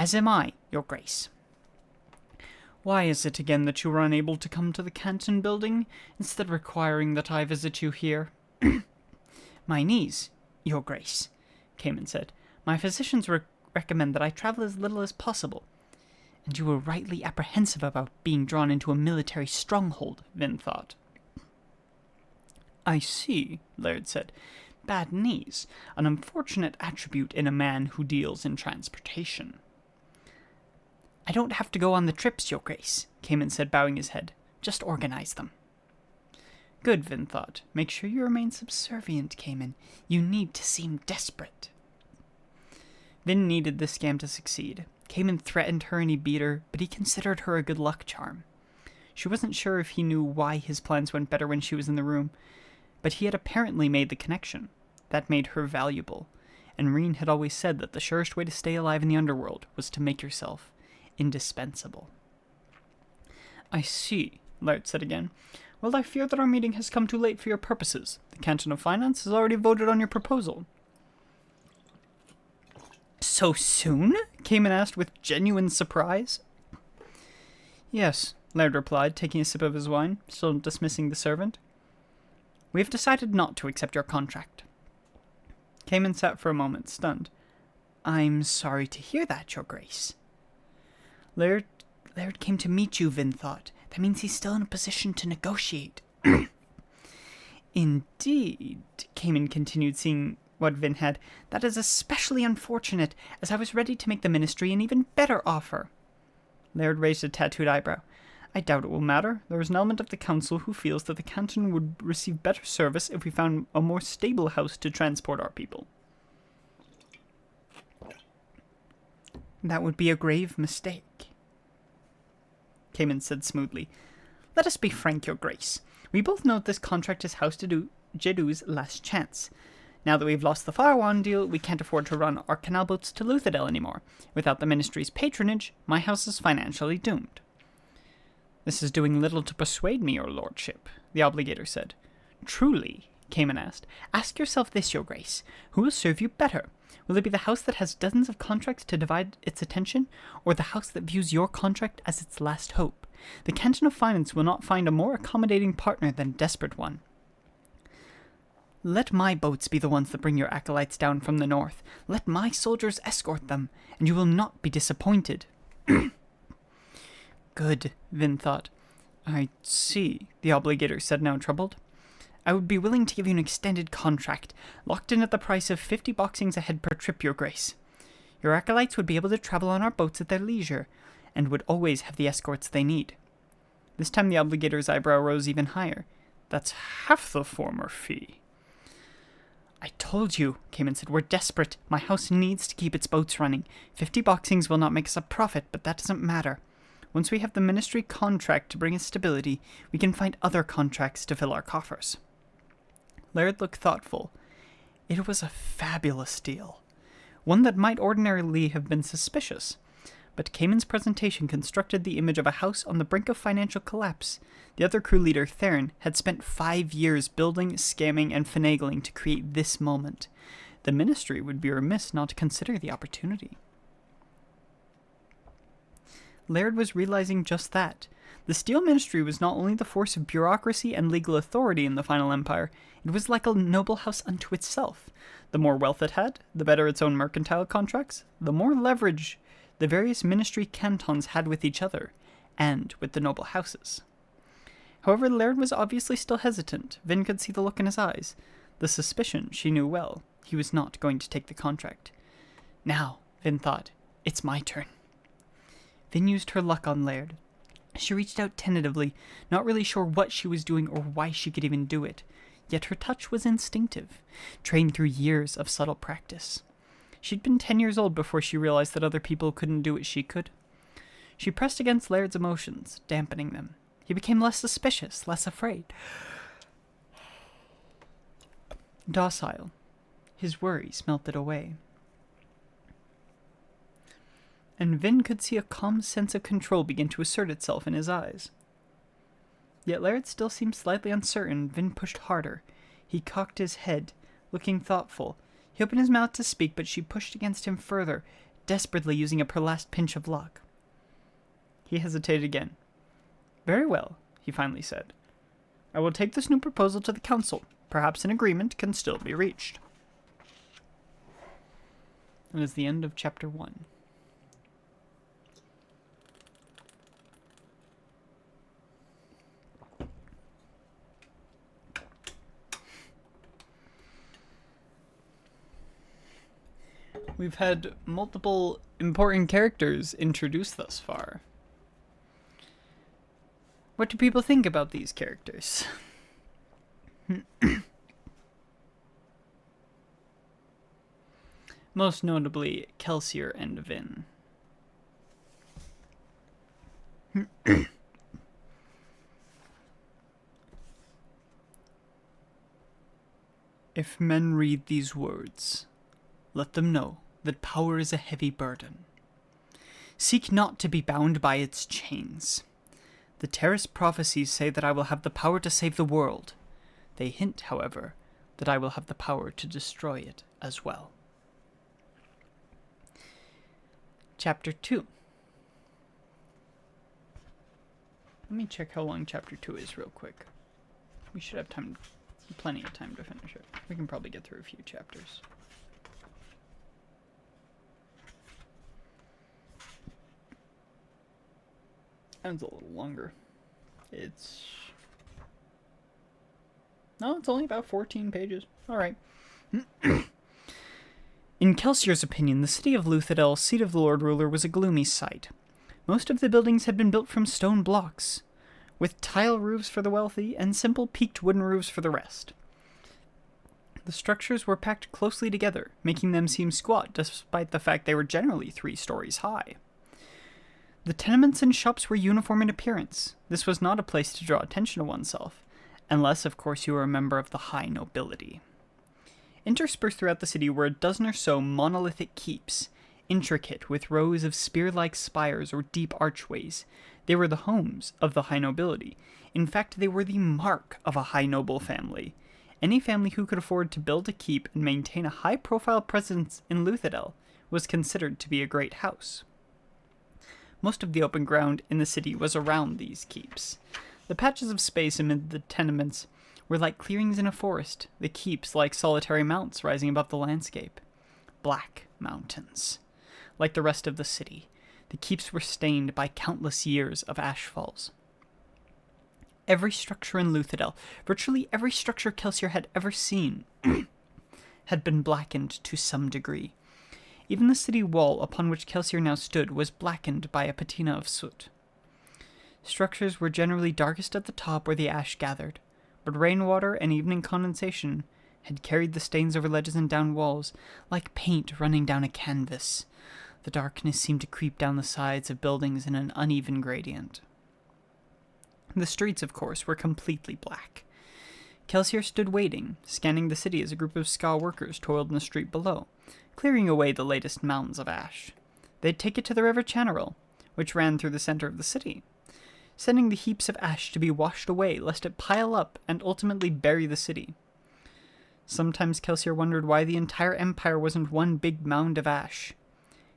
As am I, your grace. Why is it again that you were unable to come to the Canton building, instead requiring that I visit you here? My knees, your grace, Cayman said. My physicians recommend that I travel as little as possible. And you were rightly apprehensive about being drawn into a military stronghold, Vin thought. I see, Laird said. Bad knees, an unfortunate attribute in a man who deals in transportation. I don't have to go on the trips, your grace, Cayman said, bowing his head. Just organize them. Good, Vin thought. Make sure you remain subservient, Cayman. You need to seem desperate. Vin needed this scam to succeed. Cayman threatened her and he beat her, but he considered her a good luck charm. She wasn't sure if he knew why his plans went better when she was in the room, but he had apparently made the connection. That made her valuable, and Reen had always said that the surest way to stay alive in the underworld was to make yourself indispensable. I see, Laird said again. Well, I fear that our meeting has come too late for your purposes. The Canton of Finance has already voted on your proposal. So soon? Cayman asked with genuine surprise. Yes, Laird replied, taking a sip of his wine, still dismissing the servant. We have decided not to accept your contract. Cayman sat for a moment, stunned. I'm sorry to hear that, your grace. Laird came to meet you, Vin thought. That means he's still in a position to negotiate. Indeed, Cayman continued, seeing what Vin had. That is especially unfortunate, as I was ready to make the ministry an even better offer. Laird raised a tattooed eyebrow. I doubt it will matter. There is an element of the council who feels that the canton would receive better service if we found a more stable house to transport our people. That would be a grave mistake, Cayman said smoothly. Let us be frank, your grace. We both know that this contract is House Jeddu's last chance. Now that we've lost the Firewan deal, we can't afford to run our canal boats to Luthadel anymore. Without the ministry's patronage, my house is financially doomed. This is doing little to persuade me, your lordship, the obligator said. Truly, Cayman asked. Ask yourself this, your grace. Who will serve you better? Will it be the house that has dozens of contracts to divide its attention, or the house that views your contract as its last hope? The Canton of Finance will not find a more accommodating partner than a desperate one. Let my boats be the ones that bring your acolytes down from the north. Let my soldiers escort them, and you will not be disappointed. Good, Vin thought. I see, the obligator said, now troubled. I would be willing to give you an extended contract, locked in at the price of 50 boxings a head per trip, your grace. Your acolytes would be able to travel on our boats at their leisure, and would always have the escorts they need. This time the obligator's eyebrow rose even higher. That's half the former fee. I told you, Cayman said, we're desperate. My house needs to keep its boats running. 50 boxings will not make us a profit, but that doesn't matter. Once we have the ministry contract to bring us stability, we can find other contracts to fill our coffers. Laird looked thoughtful. It was a fabulous deal. One that might ordinarily have been suspicious. But Cayman's presentation constructed the image of a house on the brink of financial collapse. The other crew leader, Theron, had spent 5 years building, scamming, and finagling to create this moment. The ministry would be remiss not to consider the opportunity. Laird was realizing just that. The Steel Ministry was not only the force of bureaucracy and legal authority in the Final Empire, it was like a noble house unto itself. The more wealth it had, the better its own mercantile contracts, the more leverage the various ministry cantons had with each other, and with the noble houses. However, Laird was obviously still hesitant. Vin could see the look in his eyes. The suspicion she knew well. He was not going to take the contract. Now, Vin thought, it's my turn. Vin used her luck on Laird. She reached out tentatively, not really sure what she was doing or why she could even do it. Yet her touch was instinctive, trained through years of subtle practice. She'd been 10 years old before she realized that other people couldn't do what she could. She pressed against Laird's emotions, dampening them. He became less suspicious, less afraid. Docile. His worries melted away. And Vin could see a calm sense of control begin to assert itself in his eyes. Yet Laird still seemed slightly uncertain. Vin pushed harder. He cocked his head, looking thoughtful. He opened his mouth to speak, but she pushed against him further, desperately using up her last pinch of luck. He hesitated again. "Very well," he finally said. "I will take this new proposal to the council. Perhaps an agreement can still be reached." That is the end of chapter 1. We've had multiple important characters introduced thus far. What do people think about these characters? Most notably, Kelsier and Vin. If men read these words, let them know that power is a heavy burden. Seek not to be bound by its chains. The Terrace prophecies say that I will have the power to save the world. They hint, however, that I will have the power to destroy it as well. Chapter 2. Let me check how long Chapter 2 is real quick. We should have plenty of time to finish it. We can probably get through a few chapters. It's a little longer. It's only about 14 pages. Alright. In Kelsier's opinion, the city of Luthadel, seat of the Lord Ruler, was a gloomy sight. Most of the buildings had been built from stone blocks, with tile roofs for the wealthy and simple peaked wooden roofs for the rest. The structures were packed closely together, making them seem squat despite the fact they were generally 3 stories high. The tenements and shops were uniform in appearance. This was not a place to draw attention to oneself, unless, of course, you were a member of the high nobility. Interspersed throughout the city were a dozen or so monolithic keeps, intricate with rows of spear-like spires or deep archways. They were the homes of the high nobility. In fact, they were the mark of a high noble family. Any family who could afford to build a keep and maintain a high-profile presence in Luthadel was considered to be a great house. Most of the open ground in the city was around these keeps. The patches of space amid the tenements were like clearings in a forest, the keeps like solitary mounts rising above the landscape. Black mountains. Like the rest of the city, the keeps were stained by countless years of ashfalls. Every structure in Luthadel, virtually every structure Kelsier had ever seen, had been blackened to some degree. Even the city wall upon which Kelsier now stood was blackened by a patina of soot. Structures were generally darkest at the top where the ash gathered, but rainwater and evening condensation had carried the stains over ledges and down walls like paint running down a canvas. The darkness seemed to creep down the sides of buildings in an uneven gradient. The streets, of course, were completely black. Kelsier stood waiting, scanning the city as a group of Ska workers toiled in the street below, clearing away the latest mountains of ash. They'd take it to the river Chanaril, which ran through the center of the city, sending the heaps of ash to be washed away lest it pile up and ultimately bury the city. Sometimes Kelsier wondered why the entire empire wasn't one big mound of ash.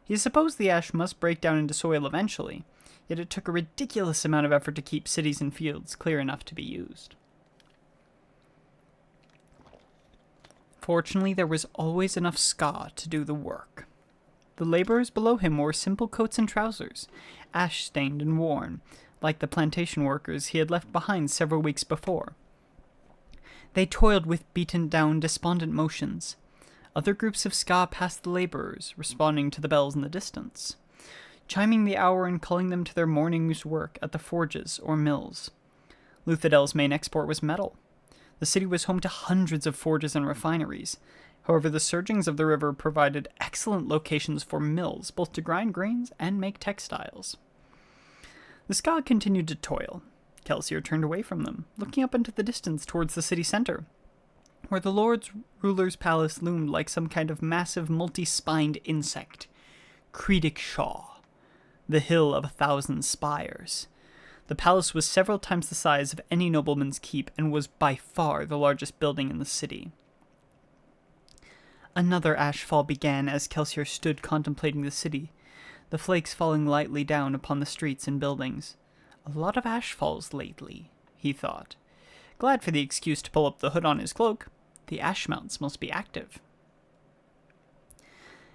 He supposed the ash must break down into soil eventually, yet it took a ridiculous amount of effort to keep cities and fields clear enough to be used. Fortunately, there was always enough Ska to do the work. The laborers below him wore simple coats and trousers, ash-stained and worn, like the plantation workers he had left behind several weeks before. They toiled with beaten-down, despondent motions. Other groups of Ska passed the laborers, responding to the bells in the distance, chiming the hour and calling them to their morning's work at the forges or mills. Luthadel's main export was metal. The city was home to hundreds of forges and refineries. However, the surgings of the river provided excellent locations for mills, both to grind grains and make textiles. The Ska continued to toil. Kelsier turned away from them, looking up into the distance towards the city center, where the Lord's Ruler's palace loomed like some kind of massive multi-spined insect. Creedic Shaw, the hill of 1,000 spires. The palace was several times the size of any nobleman's keep and was by far the largest building in the city. Another ashfall began as Kelsier stood contemplating the city, the flakes falling lightly down upon the streets and buildings. A lot of ashfalls lately, he thought. Glad for the excuse to pull up the hood on his cloak. The ash mounts must be active.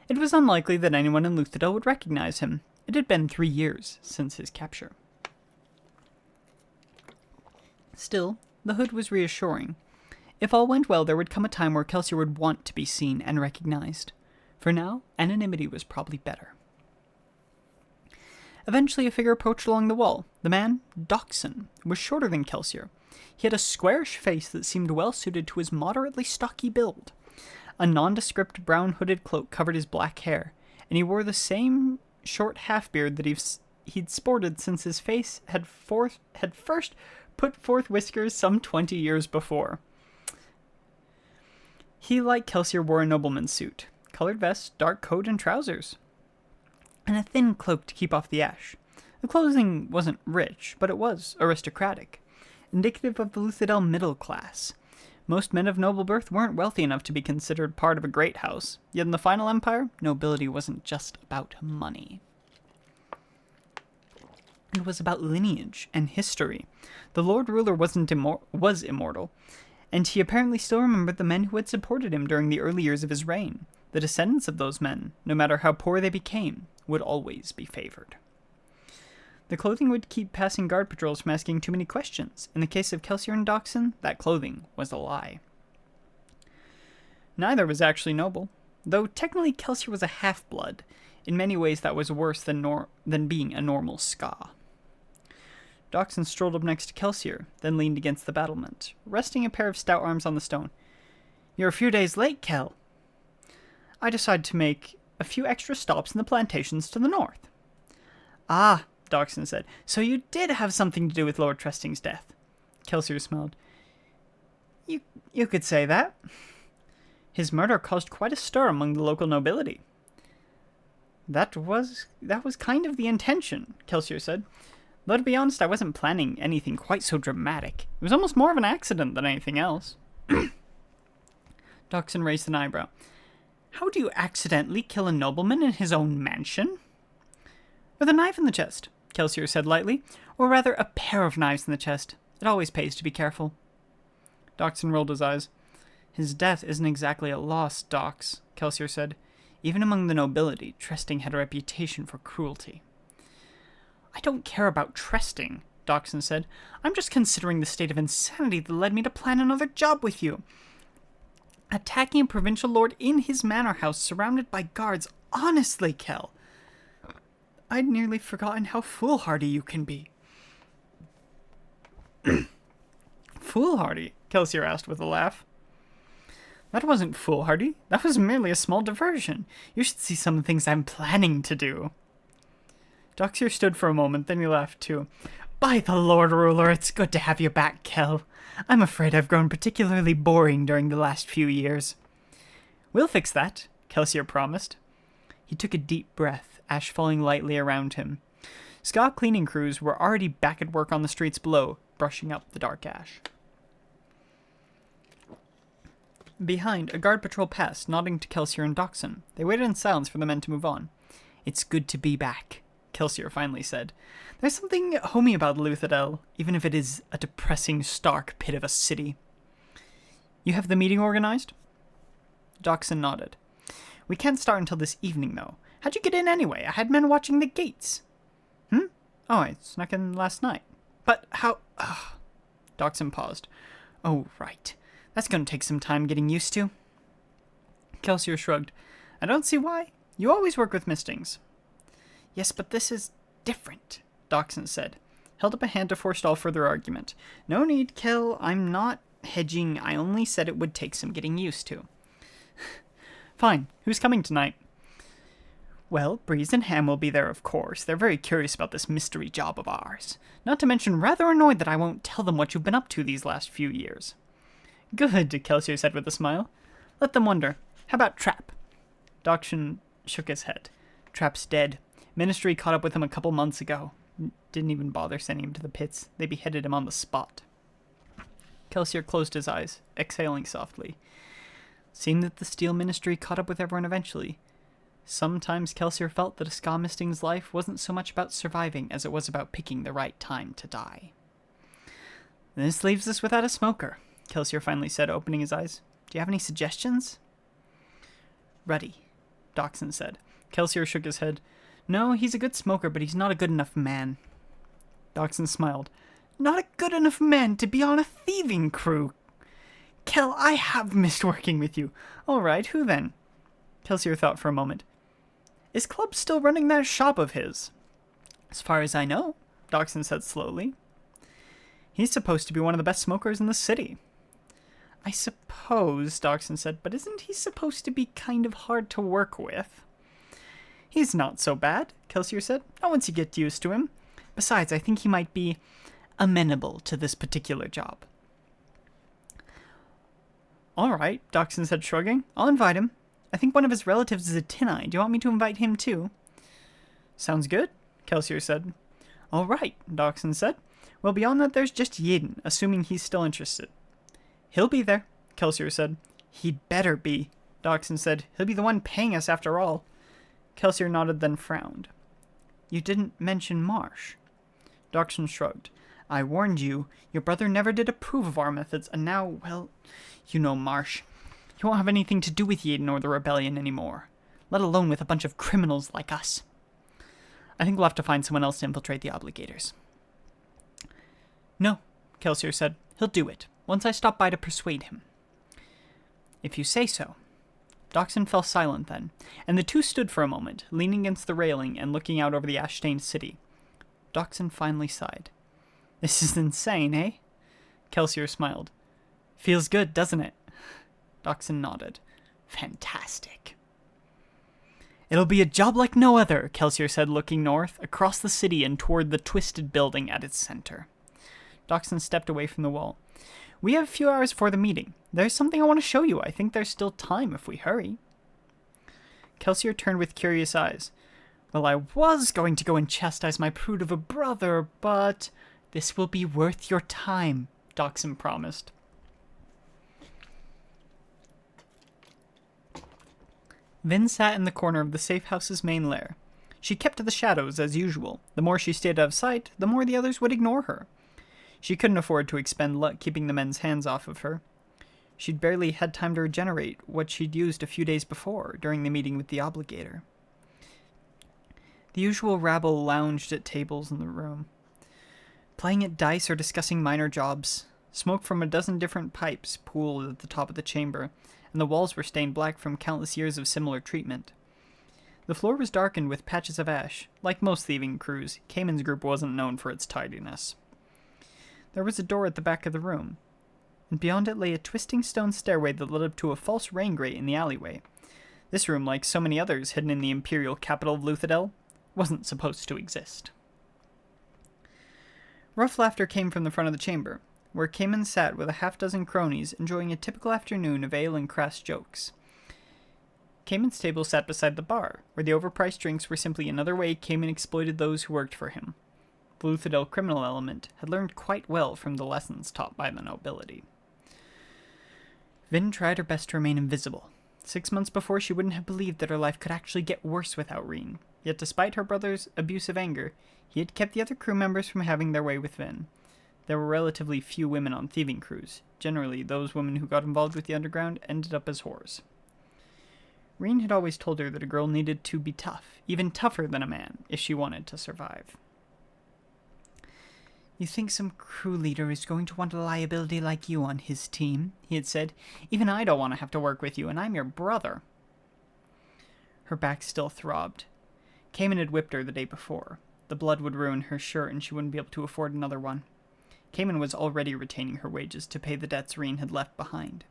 It was unlikely that anyone in Luthadel would recognize him. It had been 3 years since his capture. Still, the hood was reassuring. If all went well, there would come a time where Kelsier would want to be seen and recognized. For now, anonymity was probably better. Eventually, a figure approached along the wall. The man, Doxson, was shorter than Kelsier. He had a squarish face that seemed well suited to his moderately stocky build. A nondescript brown hooded cloak covered his black hair, and he wore the same short half-beard that he'd sported since his face had first put forth whiskers some 20 years before. He, like Kelsier, wore a nobleman's suit, colored vest, dark coat, and trousers, and a thin cloak to keep off the ash. The clothing wasn't rich, but it was aristocratic, indicative of the Luthadel middle class. Most men of noble birth weren't wealthy enough to be considered part of a great house, yet in the final empire, nobility wasn't just about money. It was about lineage and history. The Lord Ruler was immortal, and he apparently still remembered the men who had supported him during the early years of his reign. The descendants of those men, no matter how poor they became, would always be favored. The clothing would keep passing guard patrols from asking too many questions. In the case of Kelsier and Doxson, that clothing was a lie. Neither was actually noble. Though technically Kelsier was a half-blood, in many ways that was worse than being a normal Ska. Doxson strolled up next to Kelsier, then leaned against the battlement, resting a pair of stout arms on the stone. "You're a few days late, Kel." "I decided to make a few extra stops in the plantations to the north." "Ah," Doxson said, "so you did have something to do with Lord Tresting's death." Kelsier smiled. You could say that. His murder caused quite a stir among the local nobility." That was kind of the intention," Kelsier said. "Though to be honest, I wasn't planning anything quite so dramatic. It was almost more of an accident than anything else." Doxson raised an eyebrow. "How do you accidentally kill a nobleman in his own mansion?" "With a knife in the chest," Kelsier said lightly. "Or rather, a pair of knives in the chest. It always pays to be careful." Doxson rolled his eyes. "His death isn't exactly a loss, Dox," Kelsier said. "Even among the nobility, Tresting had a reputation for cruelty." "I don't care about Tresting," Doxson said. "I'm just considering the state of insanity that led me to plan another job with you. Attacking a provincial lord in his manor house surrounded by guards. Honestly, Kel, I'd nearly forgotten how foolhardy you can be." "Foolhardy?" Kelsier asked with a laugh. "That wasn't foolhardy. That was merely a small diversion. You should see some of the things I'm planning to do." Doxier stood for a moment, then he laughed too. "By the Lord Ruler, it's good to have you back, Kel. I'm afraid I've grown particularly boring during the last few years." "We'll fix that," Kelsier promised. He took a deep breath, ash falling lightly around him. Ska cleaning crews were already back at work on the streets below, brushing up the dark ash. Behind, a guard patrol passed, nodding to Kelsier and Doxson. They waited in silence for the men to move on. "It's good to be back," Kelsier finally said. "There's something homey about Luthadel, even if it is a depressing, stark pit of a city." "You have the meeting organized?" Doxson nodded. "We can't start until this evening, though. How'd you get in anyway? I had men watching the gates." "Oh, I snuck in last night." "But how—" Doxson paused. "Oh, right. That's going to take some time getting used to." Kelsier shrugged. "I don't see why. You always work with mistings." "Yes, but this is different," Doxson said. Held up a hand to forestall further argument. "No need, Kel. I'm not hedging. I only said it would take some getting used to." "Fine. Who's coming tonight?" "Well, Breeze and Ham will be there, of course. They're very curious about this mystery job of ours. Not to mention rather annoyed that I won't tell them what you've been up to these last few years." "Good," Kelsier said with a smile. "Let them wonder. How about Trap?" Doxson shook his head. "Trap's dead. Ministry caught up with him a couple months ago. Didn't even bother sending him to the pits. They beheaded him on the spot." Kelsier closed his eyes, exhaling softly. Seemed that the Steel Ministry caught up with everyone eventually. Sometimes Kelsier felt that a Ska Misting's life wasn't so much about surviving as it was about picking the right time to die. This leaves us without a smoker, Kelsier finally said, opening his eyes. Do you have any suggestions? Ruddy, Doxson said. Kelsier shook his head. No, he's a good smoker, but he's not a good enough man. Doxson smiled. Not a good enough man to be on a thieving crew. Kel, I have missed working with you. All right, who then? Kelsier thought for a moment. Is Club still running that shop of his? As far as I know, Doxson said slowly. He's supposed to be one of the best smokers in the city. I suppose, Doxson said, but isn't he supposed to be kind of hard to work with? He's not so bad, Kelsier said, not once you get used to him. Besides, I think he might be amenable to this particular job. All right, Doxson said, shrugging. I'll invite him. I think one of his relatives is a Tin-Eye. Do you want me to invite him too? Sounds good, Kelsier said. All right, Doxson said. Well, beyond that, there's just Yidden, assuming he's still interested. He'll be there, Kelsier said. He'd better be, Doxson said. He'll be the one paying us after all. Kelsier nodded, then frowned. You didn't mention Marsh. Doxson shrugged. I warned you. Your brother never did approve of our methods, and now, well, you know Marsh. He won't have anything to do with Yidden or the rebellion anymore, let alone with a bunch of criminals like us. I think we'll have to find someone else to infiltrate the Obligators. No, Kelsier said. He'll do it, once I stop by to persuade him. If you say so. Doxson fell silent then, and the two stood for a moment, leaning against the railing and looking out over the ash-stained city. Doxson finally sighed. This is insane, eh? Kelsier smiled. Feels good, doesn't it? Doxson nodded. Fantastic. It'll be a job like no other, Kelsier said, looking north, across the city and toward the twisted building at its center. Doxson stepped away from the wall. We have a few hours before the meeting. There's something I want to show you. I think there's still time if we hurry. Kelsier turned with curious eyes. Well, I was going to go and chastise my prude of a brother, but this will be worth your time, Doxson promised. Vin sat in the corner of the safe house's main lair. She kept to the shadows, as usual. The more she stayed out of sight, the more the others would ignore her. She couldn't afford to expend luck keeping the men's hands off of her. She'd barely had time to regenerate what she'd used a few days before, during the meeting with the Obligator. The usual rabble lounged at tables in the room, playing at dice or discussing minor jobs. Smoke from a dozen different pipes pooled at the top of the chamber, and the walls were stained black from countless years of similar treatment. The floor was darkened with patches of ash. Like most thieving crews, Cayman's group wasn't known for its tidiness. There was a door at the back of the room, and beyond it lay a twisting stone stairway that led up to a false rain grate in the alleyway. This room, like so many others hidden in the imperial capital of Luthadel, wasn't supposed to exist. Rough laughter came from the front of the chamber, where Cayman sat with a half-dozen cronies enjoying a typical afternoon of ale and crass jokes. Cayman's table sat beside the bar, where the overpriced drinks were simply another way Cayman exploited those who worked for him. The Luthadel criminal element had learned quite well from the lessons taught by the nobility. Vin tried her best to remain invisible. 6 months before, she wouldn't have believed that her life could actually get worse without Reen. Yet despite her brother's abusive anger, he had kept the other crew members from having their way with Vin. There were relatively few women on thieving crews. Generally, those women who got involved with the underground ended up as whores. Reen had always told her that a girl needed to be tough, even tougher than a man, if she wanted to survive. You think some crew leader is going to want a liability like you on his team, he had said. Even I don't want to have to work with you, and I'm your brother. Her back still throbbed. Cayman had whipped her the day before. The blood would ruin her shirt, and she wouldn't be able to afford another one. Cayman was already retaining her wages to pay the debts Reen had left behind.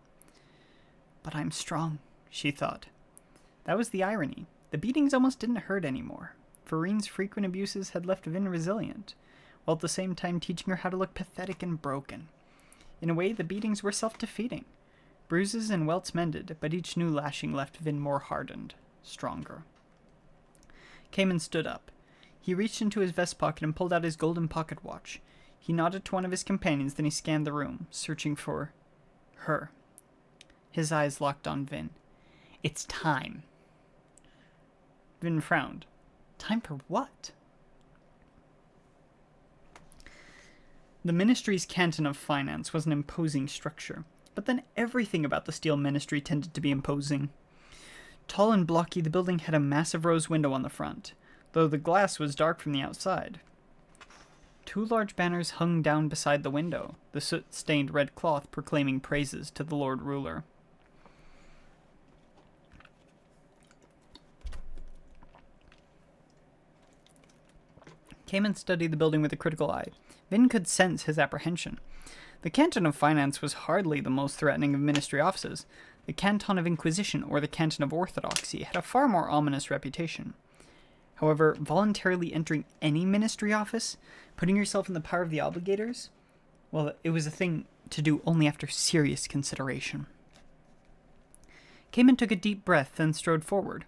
But I'm strong, she thought. That was the irony. The beatings almost didn't hurt anymore, for Reen's frequent abuses had left Vin resilient, while at the same time teaching her how to look pathetic and broken. In a way, the beatings were self-defeating. Bruises and welts mended, but each new lashing left Vin more hardened, stronger. Cayman stood up. He reached into his vest pocket and pulled out his golden pocket watch. He nodded to one of his companions, then he scanned the room, searching for her. His eyes locked on Vin. "It's time." Vin frowned. Time for what? The Ministry's Canton of Finance was an imposing structure, but then everything about the Steel Ministry tended to be imposing. Tall and blocky, the building had a massive rose window on the front, though the glass was dark from the outside. 2 large banners hung down beside the window, the soot-stained red cloth proclaiming praises to the Lord Ruler. Cayman studied the building with a critical eye. Vin could sense his apprehension. The Canton of Finance was hardly the most threatening of ministry offices. The Canton of Inquisition, or the Canton of Orthodoxy, had a far more ominous reputation. However, voluntarily entering any ministry office, putting yourself in the power of the obligators, well, it was a thing to do only after serious consideration. Cayman took a deep breath, then strode forward,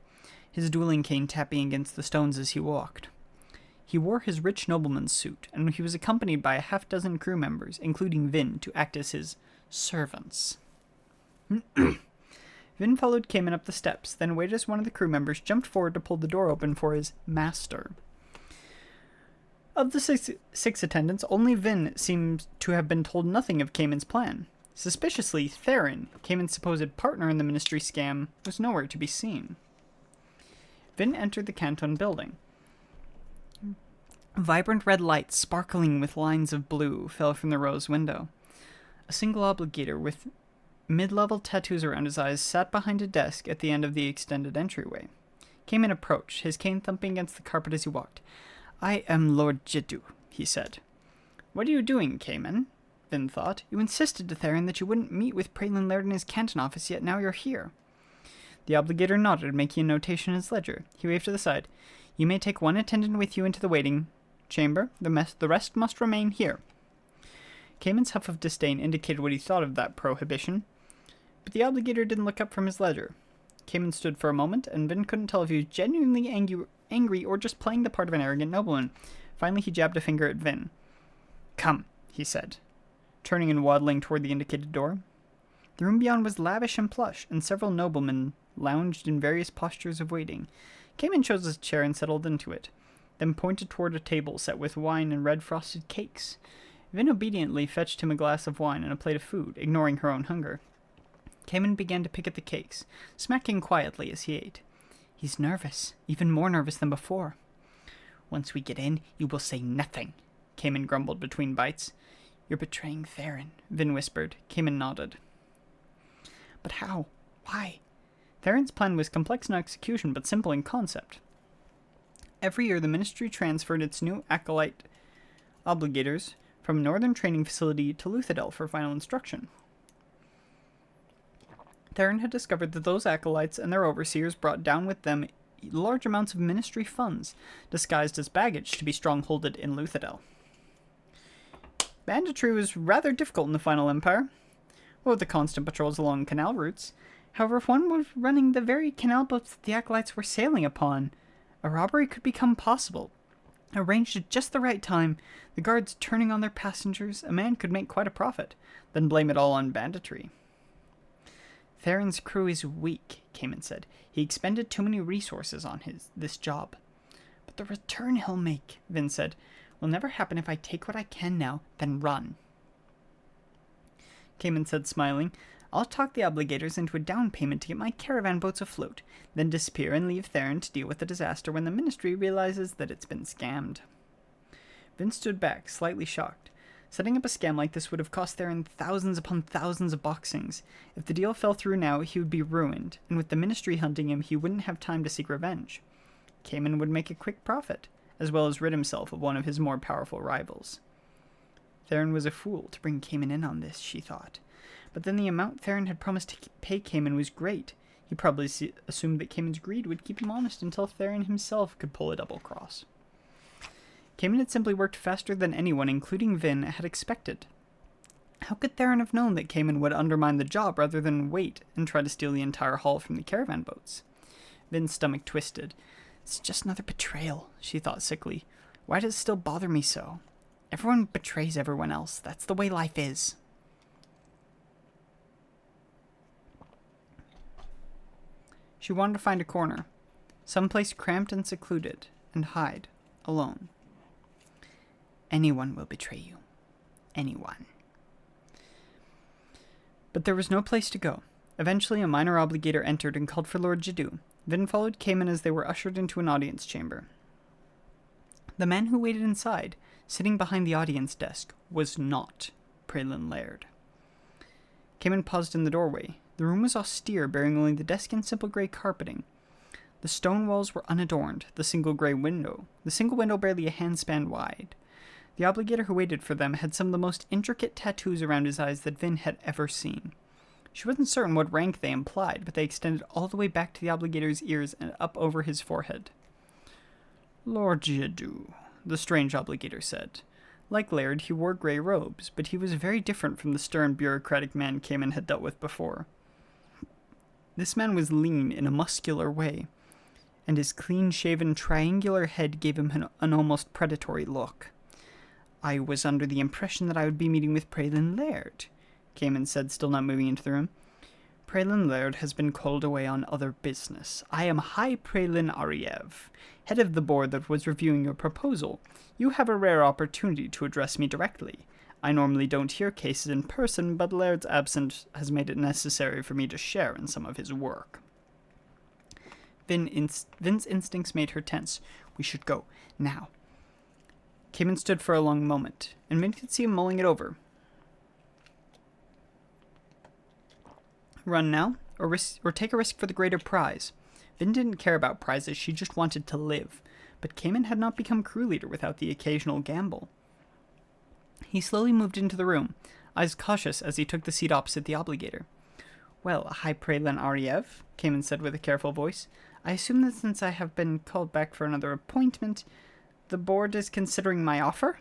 his dueling cane tapping against the stones as he walked. He wore his rich nobleman's suit, and he was accompanied by a half-dozen crew members, including Vin, to act as his servants. Vin followed Cayman up the steps, then waited as one of the crew members jumped forward to pull the door open for his master. Of the six attendants, only Vin seemed to have been told nothing of Cayman's plan. Suspiciously, Theron, Cayman's supposed partner in the ministry scam, was nowhere to be seen. Vin entered the Canton building. Vibrant red lights, sparkling with lines of blue, fell from the rose window. A single obligator with mid-level tattoos around his eyes sat behind a desk at the end of the extended entryway. Cayman approached, his cane thumping against the carpet as he walked. "I am Lord Jiddu," he said. "What are you doing, Cayman?" Vin thought. "You insisted to Theron that you wouldn't meet with Praelin Laird in his Canton office, yet now you're here." The obligator nodded, making a notation in his ledger. He waved to the side. "You may take 1 attendant with you into the waiting chamber. The rest must remain here." Cayman's huff of disdain indicated what he thought of that prohibition, but the obligator didn't look up from his ledger. Cayman stood for a moment, and Vin couldn't tell if he was genuinely angry or just playing the part of an arrogant nobleman. Finally, he jabbed a finger at Vin. "Come," he said, turning and waddling toward the indicated door. The room beyond was lavish and plush, and several noblemen lounged in various postures of waiting. Cayman chose a chair and settled into it, then pointed toward a table set with wine and red frosted cakes. Vin obediently fetched him a glass of wine and a plate of food, ignoring her own hunger. Cayman began to pick at the cakes, smacking quietly as he ate. "He's nervous, even more nervous than before." "Once we get in, you will say nothing," Cayman grumbled between bites. "You're betraying Theron," Vin whispered. Cayman nodded. "But how? Why?" Theron's plan was complex in execution, but simple in concept. Every year, the ministry transferred its new acolyte obligators from Northern Training Facility to Luthadel for final instruction. Theron had discovered that those acolytes and their overseers brought down with them large amounts of ministry funds, disguised as baggage to be strongholded in Luthadel. Banditry was rather difficult in the Final Empire, what with the constant patrols along canal routes. However, if one was running the very canal boats that the acolytes were sailing upon, a robbery could become possible. Arranged at just the right time, the guards turning on their passengers, a man could make quite a profit, then blame it all on banditry. "Theron's crew is weak," Cayman said. "He expended too many resources on this job." "But the return he'll make," Vin said, "will never happen if I take what I can now, then run." Cayman said, smiling, "I'll talk the obligators into a down payment to get my caravan boats afloat, then disappear and leave Theron to deal with the disaster when the ministry realizes that it's been scammed." Vin stood back, slightly shocked. Setting up a scam like this would have cost Theron thousands upon thousands of boxings. If the deal fell through now, he would be ruined, and with the ministry hunting him, he wouldn't have time to seek revenge. Cayman would make a quick profit, as well as rid himself of one of his more powerful rivals. Theron was a fool to bring Cayman in on this, she thought. But then the amount Theron had promised to pay Cayman was great. He probably assumed that Cayman's greed would keep him honest until Theron himself could pull a double cross. Cayman had simply worked faster than anyone, including Vin, had expected. How could Theron have known that Cayman would undermine the job rather than wait and try to steal the entire haul from the caravan boats? Vin's stomach twisted. "It's just another betrayal," she thought sickly. "Why does it still bother me so? Everyone betrays everyone else. That's the way life is." She wanted to find a corner, someplace cramped and secluded, and hide, alone. Anyone will betray you. Anyone. But there was no place to go. Eventually, a minor obligator entered and called for Lord Jadoo. Vin followed Cayman as they were ushered into an audience chamber. The man who waited inside, sitting behind the audience desk, was not Praelin Laird. Cayman paused in the doorway. The room was austere, bearing only the desk and simple grey carpeting. The stone walls were unadorned, the single window barely a handspan wide. The obligator who waited for them had some of the most intricate tattoos around his eyes that Vin had ever seen. She wasn't certain what rank they implied, but they extended all the way back to the obligator's ears and up over his forehead. Lord Jadoo, the strange obligator said. Like Laird, he wore grey robes, but he was very different from the stern, bureaucratic man Cayman had dealt with before. This man was lean in a muscular way, and his clean-shaven, triangular head gave him an almost predatory look. I was under the impression that I would be meeting with Praelin Laird, Cayman said, still not moving into the room. Praelin Laird has been called away on other business. I am High Praelin Ariev, head of the board that was reviewing your proposal. You have a rare opportunity to address me directly. I normally don't hear cases in person, but Laird's absence has made it necessary for me to share in some of his work. Vin's instincts made her tense. We should go, now. Cayman stood for a long moment, and Vin could see him mulling it over. Run now, or take a risk for the greater prize. Vin didn't care about prizes, she just wanted to live. But Cayman had not become crew leader without the occasional gamble. He slowly moved into the room, eyes cautious as he took the seat opposite the obligator. Well, High Praelin Ariev, Cayman said with a careful voice, I assume that since I have been called back for another appointment, the board is considering my offer?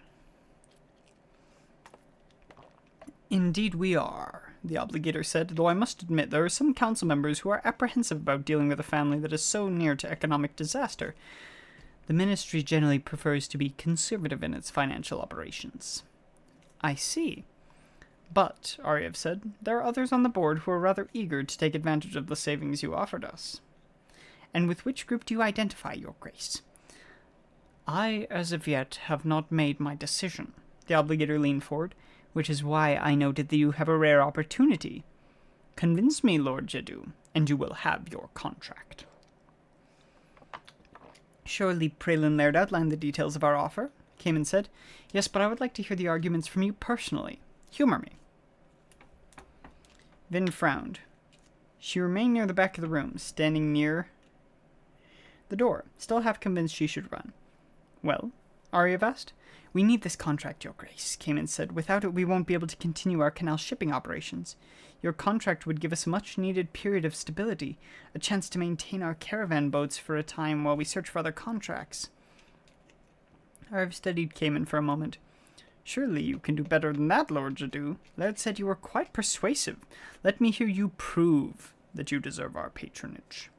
Indeed we are, the obligator said, though I must admit there are some council members who are apprehensive about dealing with a family that is so near to economic disaster. The ministry generally prefers to be conservative in its financial operations. I see. But, Ariev said, there are others on the board who are rather eager to take advantage of the savings you offered us. And with which group do you identify, Your Grace? I, as of yet, have not made my decision. The obligator leaned forward, which is why I noted that you have a rare opportunity. Convince me, Lord Jadoo, and you will have your contract. Surely Praelin Laird outlined the details of our offer, Cayman said. Yes, but I would like to hear the arguments from you personally. Humor me. Vin frowned. She remained near the back of the room, standing near the door, still half convinced she should run. Well, Ariev asked. We need this contract, Your Grace, Cayman said. Without it, we won't be able to continue our canal shipping operations. Your contract would give us a much-needed period of stability, a chance to maintain our caravan boats for a time while we search for other contracts. Ariev studied Cayman for a moment. Surely you can do better than that, Lord Jadoo. Laird said you were quite persuasive. Let me hear you prove that you deserve our patronage.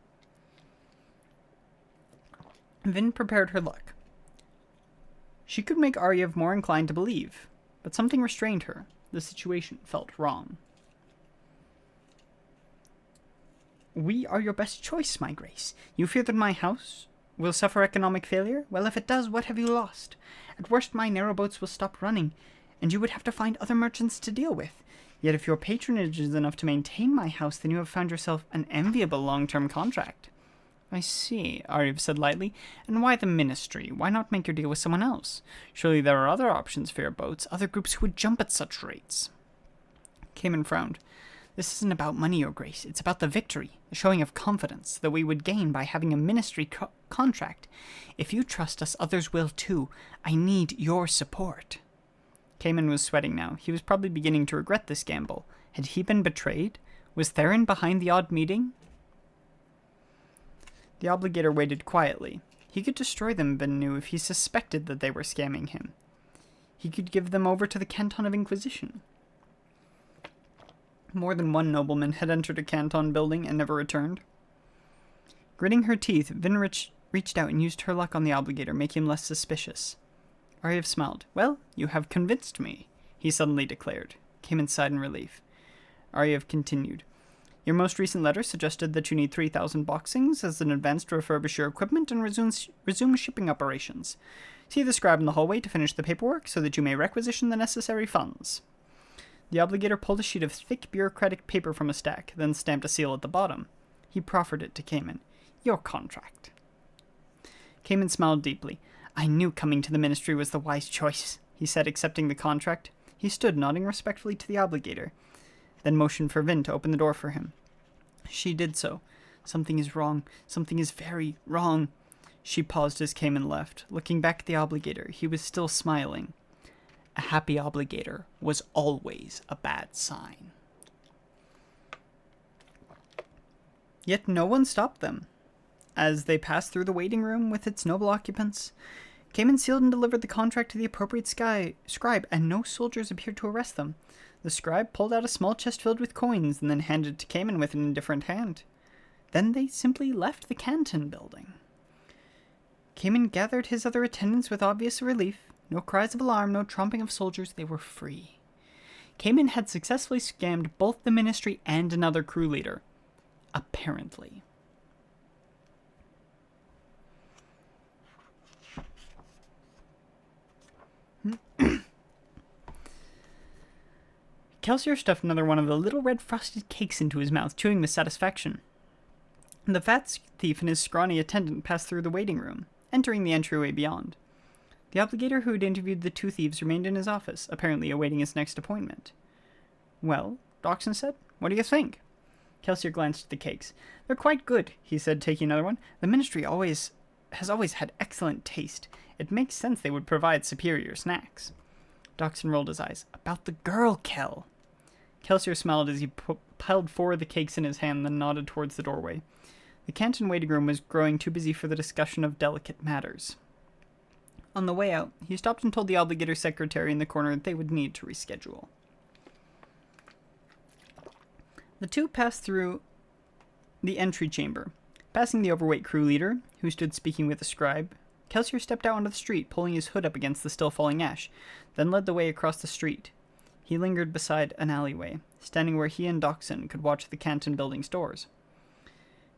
Vin prepared her luck. She could make Ariev more inclined to believe, but something restrained her. The situation felt wrong. We are your best choice, my grace. You fear that my house will suffer economic failure? Well, if it does, what have you lost? At worst, my narrowboats will stop running, and you would have to find other merchants to deal with. Yet if your patronage is enough to maintain my house, then you have found yourself an enviable long-term contract. I see, Ariev said lightly. And why the ministry? Why not make your deal with someone else? Surely there are other options for your boats, other groups who would jump at such rates. Cayman frowned. This isn't about money, Your Grace. It's about the victory, the showing of confidence that we would gain by having a ministry contract. If you trust us, others will too. I need your support. Cayman was sweating now. He was probably beginning to regret this gamble. Had he been betrayed? Was Theron behind the odd meeting? The obligator waited quietly. He could destroy them, Ben knew, if he suspected that they were scamming him. He could give them over to the Canton of Inquisition. More than one nobleman had entered a Canton building and never returned. Gritting her teeth, Vin reached out and used her luck on the obligator, making him less suspicious. Ariev smiled. Well, you have convinced me, he suddenly declared. Came inside in relief. Ariev continued. Your most recent letter suggested that you need 3,000 boxings as an advance to refurbish your equipment and resume shipping operations. See the scribe in the hallway to finish the paperwork so that you may requisition the necessary funds. The obligator pulled a sheet of thick bureaucratic paper from a stack, then stamped a seal at the bottom. He proffered it to Cayman. Your contract. Cayman smiled deeply. I knew coming to the ministry was the wise choice, he said, accepting the contract. He stood, nodding respectfully to the obligator, then motioned for Vin to open the door for him. She did so. Something is wrong. Something is very wrong. She paused as Cayman left. Looking back at the obligator, he was still smiling. A happy obligator was always a bad sign. Yet no one stopped them. As they passed through the waiting room with its noble occupants, Cayman sealed and delivered the contract to the appropriate scribe, and no soldiers appeared to arrest them. The scribe pulled out a small chest filled with coins and then handed it to Cayman with an indifferent hand. Then they simply left the canton building. Cayman gathered his other attendants with obvious relief. No cries of alarm, no tromping of soldiers, they were free. Cayman had successfully scammed both the ministry and another crew leader. Apparently. Kelsier stuffed another one of the little red frosted cakes into his mouth, chewing with satisfaction. The fat thief and his scrawny attendant passed through the waiting room, entering the entryway beyond. The obligator who had interviewed the two thieves remained in his office, apparently awaiting his next appointment. Well, Doxson said, what do you think? Kelsier glanced at the cakes. They're quite good, he said, taking another one. The ministry has always had excellent taste. It makes sense they would provide superior snacks. Doxson rolled his eyes. About the girl, Kel. Kelsier smiled as he piled four of the cakes in his hand, then nodded towards the doorway. The canton waiting room was growing too busy for the discussion of delicate matters. On the way out, he stopped and told the obligator's secretary in the corner that they would need to reschedule. The two passed through the entry chamber. Passing the overweight crew leader, who stood speaking with the scribe, Kelsier stepped out onto the street, pulling his hood up against the still falling ash, then led the way across the street. He lingered beside an alleyway, standing where he and Doxson could watch the canton building's doors.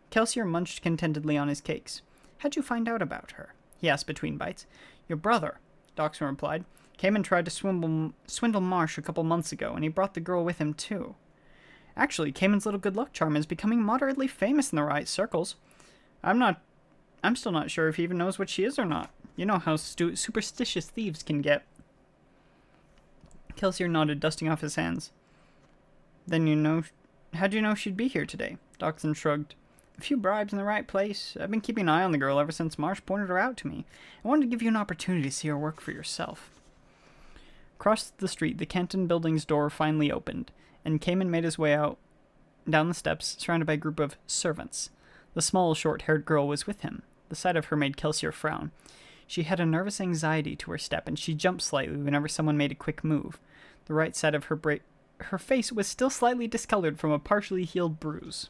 Kelsier munched contentedly on his cakes. How'd you find out about her? He asked between bites. Your brother, Doxson replied, came and tried to swindle Marsh a couple months ago, and he brought the girl with him, too. Actually, Cayman's little good luck charm is becoming moderately famous in the right circles. I'm still not sure if he even knows what she is or not. You know how superstitious thieves can get. Kelsier nodded, dusting off his hands. Then how'd you know she'd be here today? Doxson shrugged. A few bribes in the right place. I've been keeping an eye on the girl ever since Marsh pointed her out to me. I wanted to give you an opportunity to see her work for yourself. Across the street, the canton building's door finally opened, and Cayman made his way out down the steps, surrounded by a group of servants. The small, short-haired girl was with him. The sight of her made Kelsier frown. She had a nervous anxiety to her step, and she jumped slightly whenever someone made a quick move. The right side of her face was still slightly discolored from a partially healed bruise.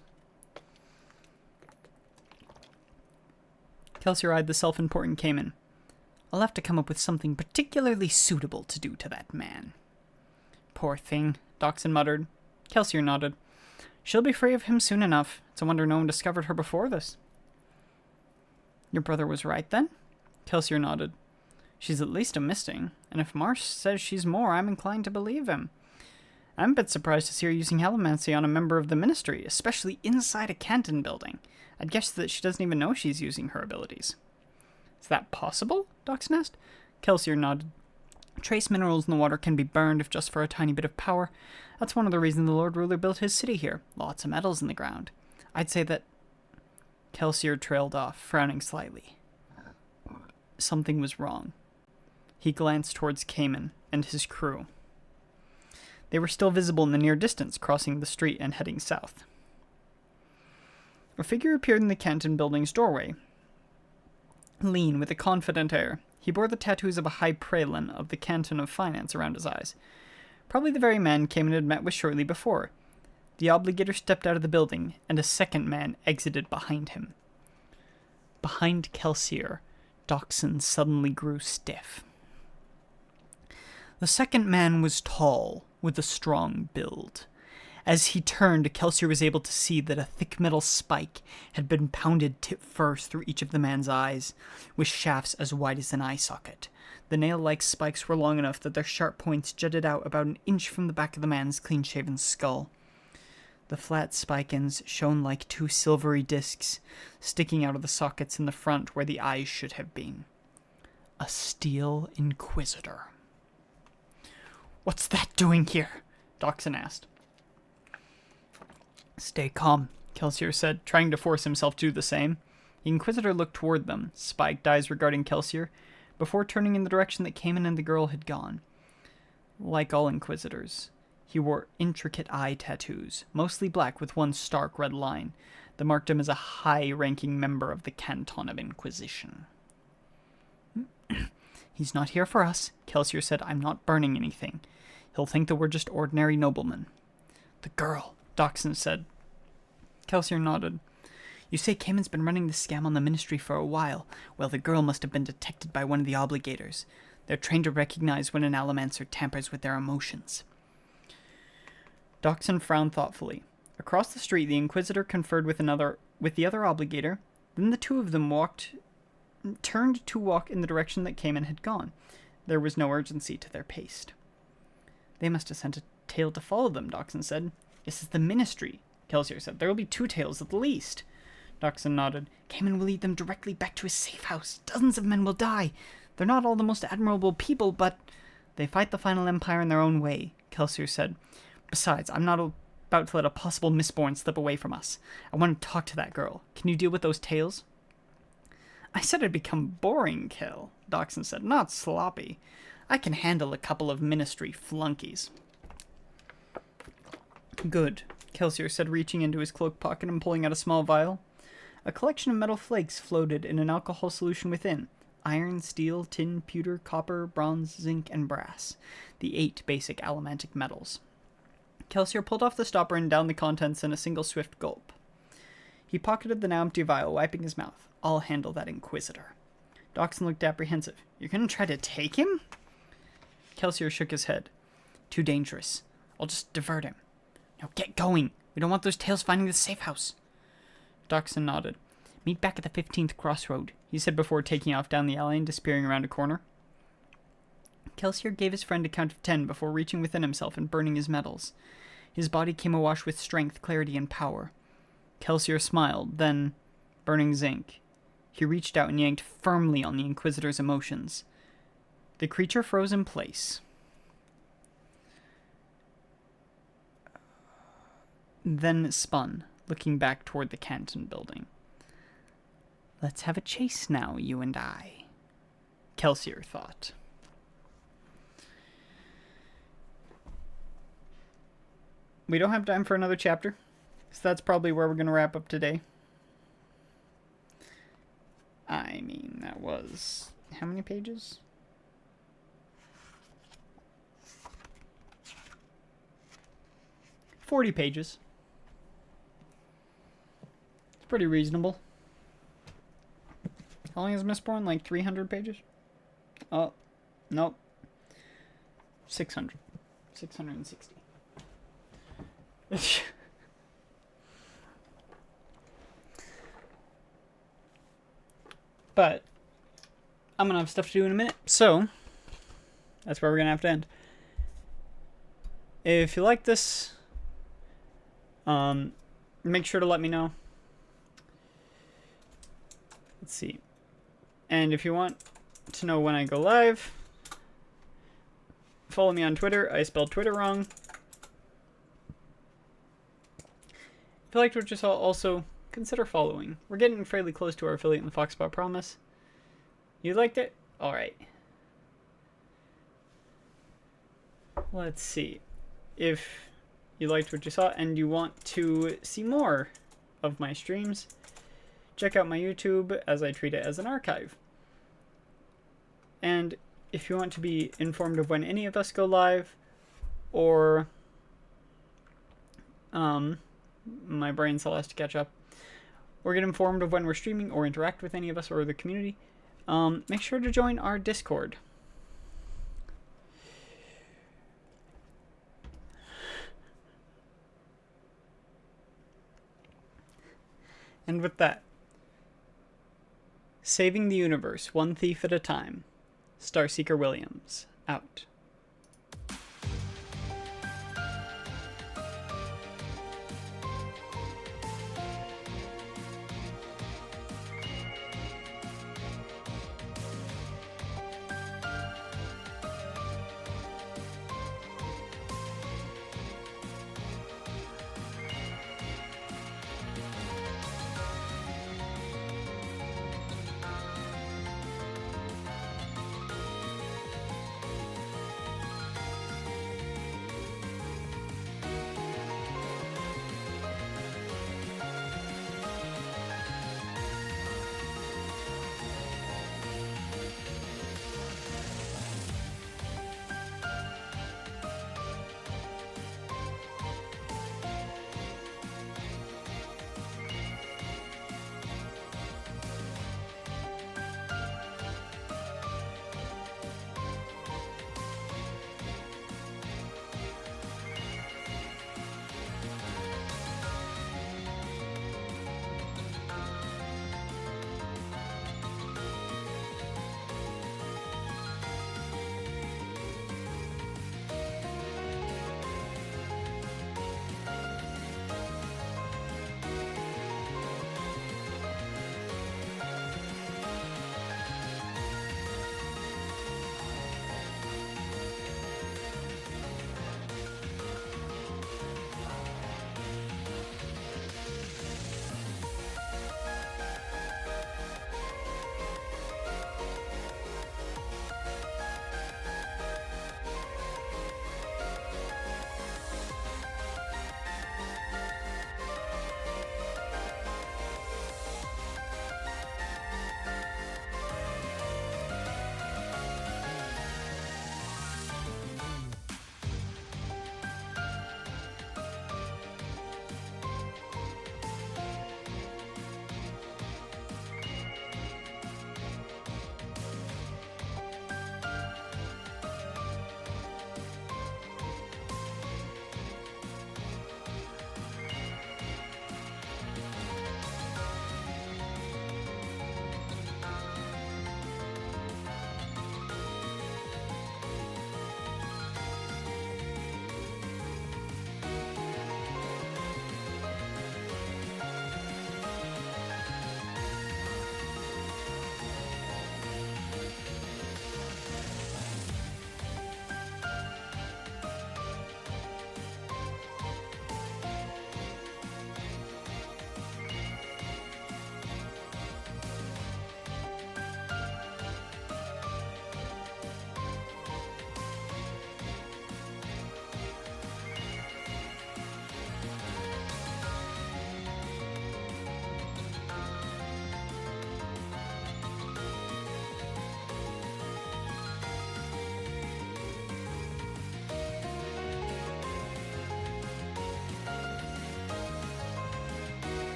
Kelsier eyed the self-important Cayman. I'll have to come up with something particularly suitable to do to that man. Poor thing, Doxson muttered. Kelsier nodded. She'll be free of him soon enough. It's a wonder no one discovered her before this. Your brother was right, then? Kelsier nodded. She's at least a missing, and if Marsh says she's more, I'm inclined to believe him. I'm a bit surprised to see her using halomancy on a member of the ministry, especially inside a canton building. I'd guess that she doesn't even know she's using her abilities. Is that possible? Doxson asked. Kelsier nodded. Trace minerals in the water can be burned if just for a tiny bit of power. That's one of the reasons the Lord Ruler built his city here. Lots of metals in the ground. I'd say that... Kelsier trailed off, frowning slightly. Something was wrong. He glanced towards Cayman and his crew. They were still visible in the near distance, crossing the street and heading south. A figure appeared in the canton building's doorway. Lean, with a confident air, he bore the tattoos of a high praelan of the canton of finance around his eyes. Probably the very man Cayman had met with shortly before. The obligator stepped out of the building, and a second man exited behind him. Behind Kelsier, Doxson suddenly grew stiff. The second man was tall, with a strong build. As he turned, Kelsier was able to see that a thick metal spike had been pounded tip first through each of the man's eyes, with shafts as wide as an eye socket. The nail-like spikes were long enough that their sharp points jutted out about an inch from the back of the man's clean-shaven skull. The flat spike ends shone like two silvery discs, sticking out of the sockets in the front where the eyes should have been. A steel inquisitor. "What's that doing here?" Doxson asked. "Stay calm," Kelsier said, trying to force himself to do the same. The Inquisitor looked toward them, spiked eyes regarding Kelsier, before turning in the direction that Cayman and the girl had gone. Like all Inquisitors, he wore intricate eye tattoos, mostly black with one stark red line, that marked him as a high-ranking member of the Canton of Inquisition. "He's not here for us," Kelsier said. "I'm not burning anything. He'll think that we're just ordinary noblemen." "The girl," Doxson said. Kelsier nodded. "You say Cayman's been running this scam on the Ministry for a while. Well, the girl must have been detected by one of the obligators. They're trained to recognize when an Allomancer tampers with their emotions." Doxson frowned thoughtfully. Across the street, the Inquisitor conferred with the other obligator. Then the two of them turned to walk in the direction that Cayman had gone. There was no urgency to their pace. "They must have sent a tail to follow them," Doxson said. "This is the Ministry," Kelsier said. "There will be 2 tails at the least." Doxson nodded. "Cayman will lead them directly back to his safe house. Dozens of men will die. They're not all the most admirable people, but they fight the final empire in their own way," Kelsier said. "Besides, I'm not about to let a possible Mistborn slip away from us. I want to talk to that girl. Can you deal with those tails?" "I said it'd become boring, Kel," Doxson said. "Not sloppy. I can handle a couple of Ministry flunkies." "Good," Kelsier said, reaching into his cloak pocket and pulling out a small vial. A collection of metal flakes floated in an alcohol solution within. Iron, steel, tin, pewter, copper, bronze, zinc, and brass. The 8 basic allomantic metals. Kelsier pulled off the stopper and downed the contents in a single swift gulp. He pocketed the now empty vial, wiping his mouth. "I'll handle that Inquisitor." Doxson looked apprehensive. "You're going to try to take him?" Kelsier shook his head. "Too dangerous. I'll just divert him." "Now get going. We don't want those tails finding the safe house." Doxson nodded. "Meet back at the 15th crossroad," he said before taking off down the alley and disappearing around a corner. Kelsier gave his friend a count of 10 before reaching within himself and burning his metals. His body came awash with strength, clarity, and power. Kelsier smiled, then, burning zinc, he reached out and yanked firmly on the Inquisitor's emotions. The creature froze in place. Then spun, looking back toward the Canton building. "Let's have a chase now, you and I," Kelsier thought. We don't have time for another chapter, so that's probably where we're going to wrap up today. I mean, that was... how many pages? $40 pages. It's pretty reasonable. How long is Mistborn? Like 300 pages? Oh, nope. 600. 660. But I'm gonna have stuff to do in a minute, so that's where we're gonna have to end. If you like this, make sure to let me know. Let's see. And if you want to know when I go live, follow me on Twitter. I spelled Twitter wrong. If you liked what you saw, also consider following. We're getting fairly close to our affiliate in the Foxspot promise. You liked it? Alright. Let's see. If you liked what you saw and you want to see more of my streams, check out my YouTube, as I treat it as an archive. And if you want to be informed of when any of us go live, or my brain still has to catch up, or get informed of when we're streaming or interact with any of us or the community, make sure to join our Discord. And with that, saving the universe one thief at a time, Starseeker Williams, out.